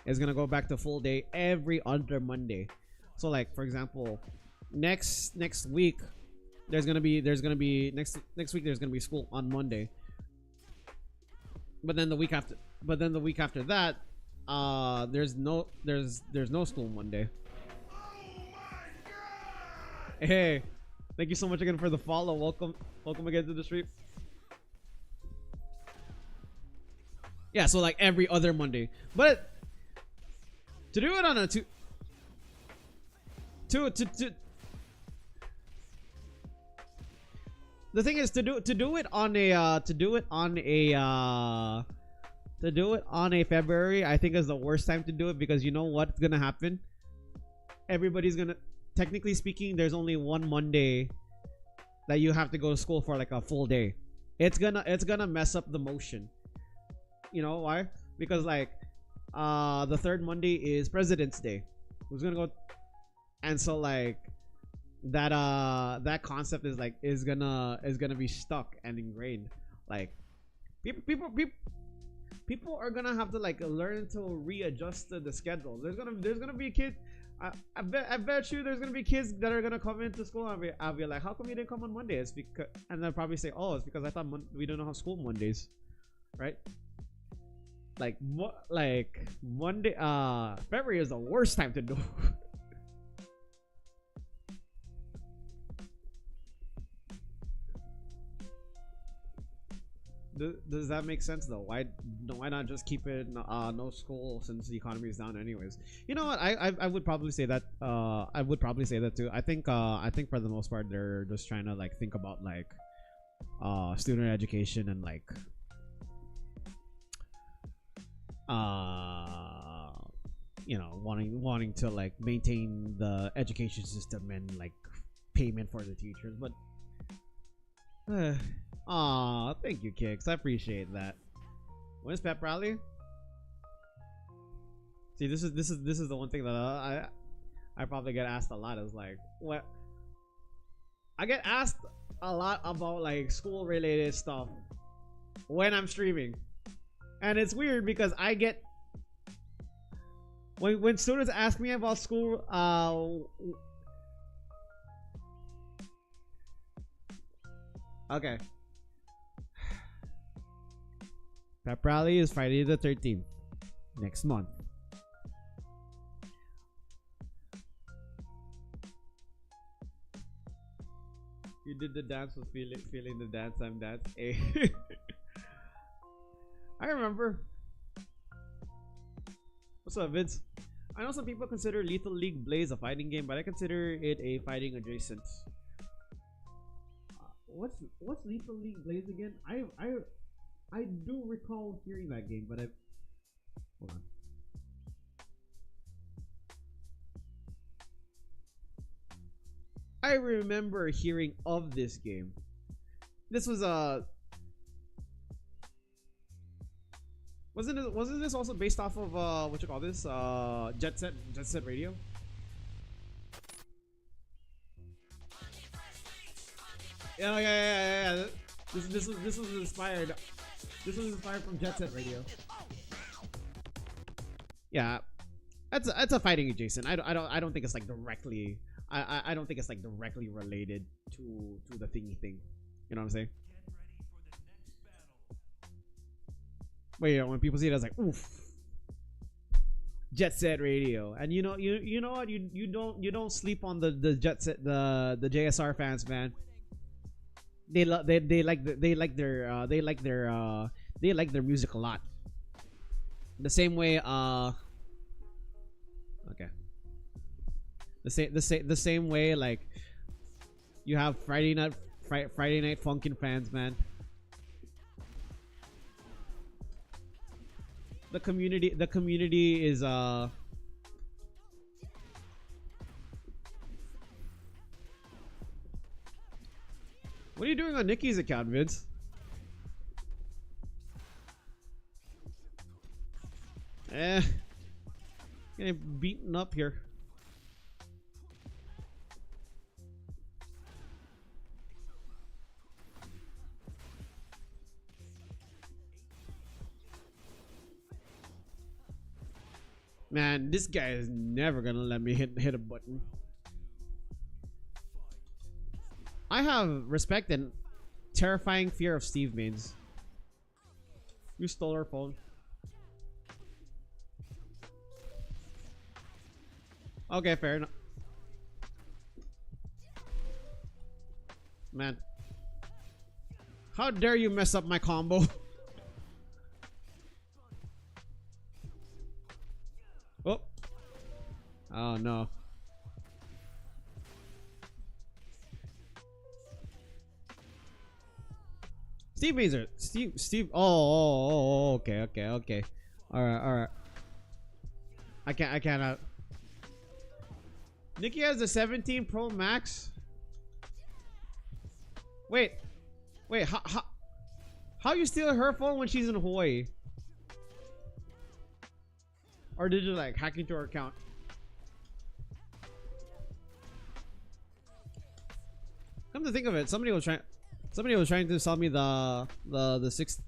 is gonna go back to full day every other Monday. So like for example, next week there's gonna be next week there's gonna be school on Monday. But then the week after that, there's no school Monday. Hey, thank you so much again for the follow. Welcome again to the stream. Yeah, so like every other Monday, but to do it on a the thing is to do it on a February, I think is the worst time to do it because you know what's gonna happen. Everybody's gonna, technically speaking, there's only one Monday that you have to go to school for like a full day. It's gonna mess up the motion. You know why? Because like the third Monday is President's Day. Who's gonna go? And so like that concept is gonna be stuck and ingrained. Like people are gonna have to like learn to readjust to the schedule. There's gonna be kids. I bet you there's gonna be kids that are gonna come into school and I'll be like, how come you didn't come on Monday? It's because, and they'll probably say, oh, it's because I thought we don't have school Mondays, right? Like Monday, February is the worst time to do. Does that make sense though? Why not just keep it no school since the economy is down anyways? You know what? I would probably say that. I would probably say that too. I think for the most part they're just trying to like think about like student education and like you know, wanting to like maintain the education system and like payment for the teachers, but aw, thank you, Kicks. I appreciate that. When's pep rally? See, this is the one thing that I probably get asked a lot. Is like, what? I get asked a lot about like school related stuff when I'm streaming, and it's weird because I get when students ask me about school. Okay. Pep rally is Friday the 13th, next month. You did the dance with feeling the dance. I'm dance. Hey. I remember. What's up, Vince? I know some people consider Lethal League Blaze a fighting game, but I consider it a fighting adjacent. What's Lethal League Blaze again? I do recall hearing that game, but hold on. I remember hearing of this game. This was wasn't this also based off of what you call this Jet Set Radio? Yeah. This was inspired. This was inspired from Jet Set Radio. Yeah, that's a fighting adjacent. I don't think it's like directly. I don't think it's like directly related to the thingy thing. You know what I'm saying? But you know, when people see it, it's like, oof, Jet Set Radio. And you know what, you don't sleep on the Jet Set, the JSR fans, man. They like their music a lot. The same way okay. The same way, like, you have Friday Night Funkin' fans, man. The community is what are you doing on Nikki's account, Vince? Getting beaten up here. Man, this guy is never gonna let me hit a button. I have respect and terrifying fear of Steve Mains. You stole her phone. Okay, fair enough. Man, how dare you mess up my combo? Oh. Oh no. Steve Mazer. Steve. Oh, okay. All right. I can't. Nikki has the 17 Pro Max. Wait. How you steal her phone when she's in Hawaii? Or did you like hack into her account? Come to think of it, somebody was trying to sell me the 16.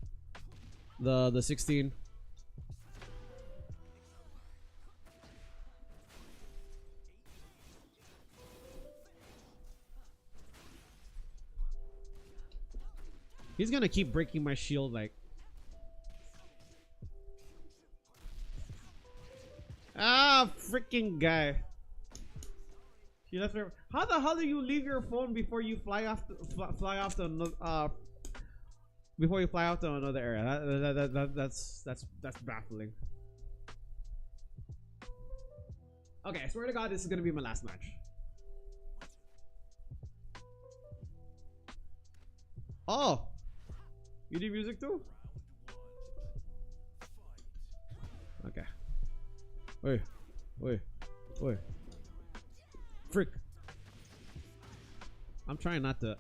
He's gonna keep breaking my shield, like. Ah, freaking guy. She left her. How the hell do you leave your phone before you fly off to another before you fly out to another area? That's baffling. Okay, I swear to God, this is gonna be my last match. Oh, you do music too? Okay. Wait. Frick. I'm trying not to.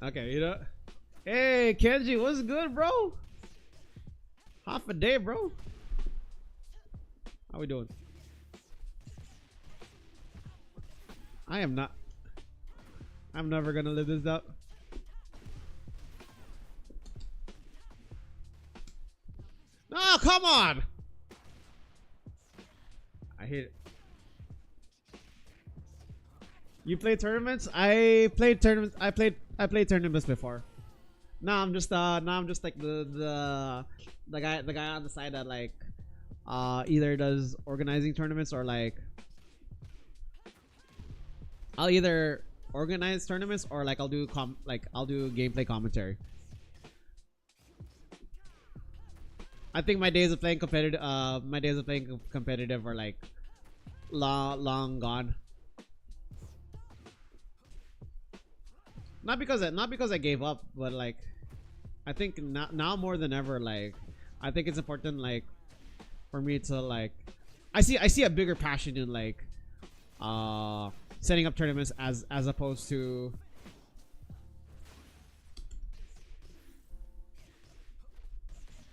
Okay, you know. Hey, Kenji, what's good, bro? Half a day, bro. How we doing? I'm never gonna live this up. No, come on! I hate it. You play tournaments? I played tournaments. I played tournaments before. Now I'm just like the guy on the side that like either does organizing tournaments or like I'll either organize tournaments or like I'll do gameplay commentary. I think my days of playing competitive are like long gone. Not because I gave up, but like I think now more than ever, like I think it's important like for me to like I see a bigger passion in like setting up tournaments as opposed to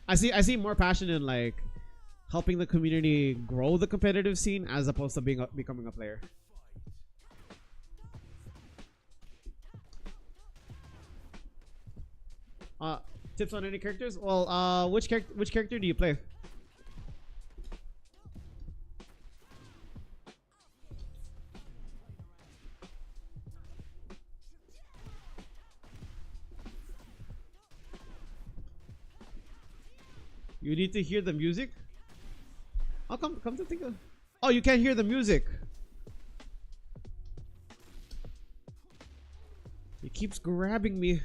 I see more passion in like helping the community grow the competitive scene as opposed to becoming a player. Tips on any characters? Well, which character do you play? You need to hear the music? I'll come to think of. Oh, you can't hear the music. He keeps grabbing me.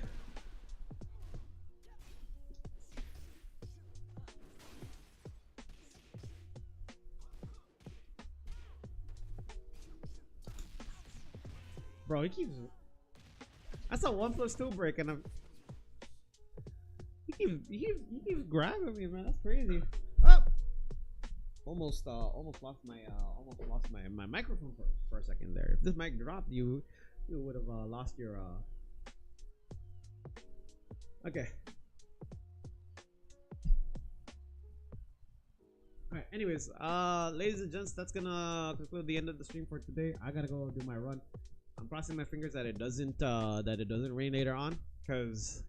Bro, he keeps. That's a 1+2 break, and I'm. He keeps grabbing me, man. That's crazy. Oh! Almost lost my microphone for a second there. If this mic dropped, you would have lost your. Okay. Alright, anyways, ladies and gents, that's gonna conclude the end of the stream for today. I gotta go do my run. I'm crossing my fingers that it doesn't rain later on, because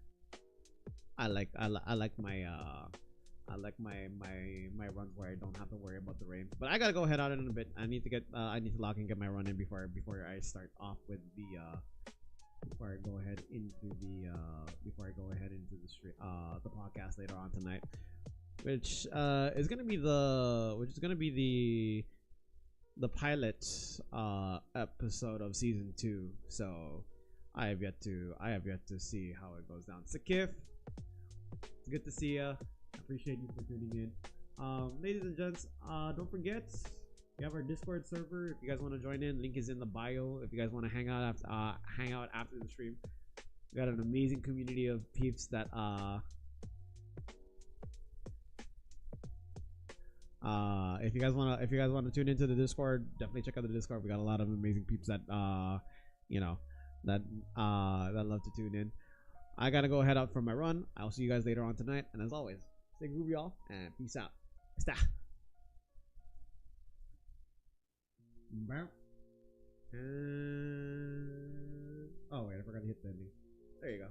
I like my runs where I don't have to worry about the rain. But I gotta go head out in a bit. I need to log and get my run in before I start off with the before I go ahead into the stream, the podcast later on tonight, which is gonna be the pilot episode of season 2. So I have yet to see how it goes down. Sakif, it's good to see ya. I appreciate you for tuning in. Ladies and gents, don't forget, we have our Discord server. If you guys want to join in, link is in the bio. If you guys want to hang out after the stream, we got an amazing community of peeps that if you guys want to tune into the Discord, definitely check out the Discord. We got a lot of amazing peeps that that love to tune in. I gotta go head out for my run. I'll see you guys later on tonight, and as always, stay groovy, y'all, and peace out. Stop. Oh wait, I forgot to hit the ending. There you go.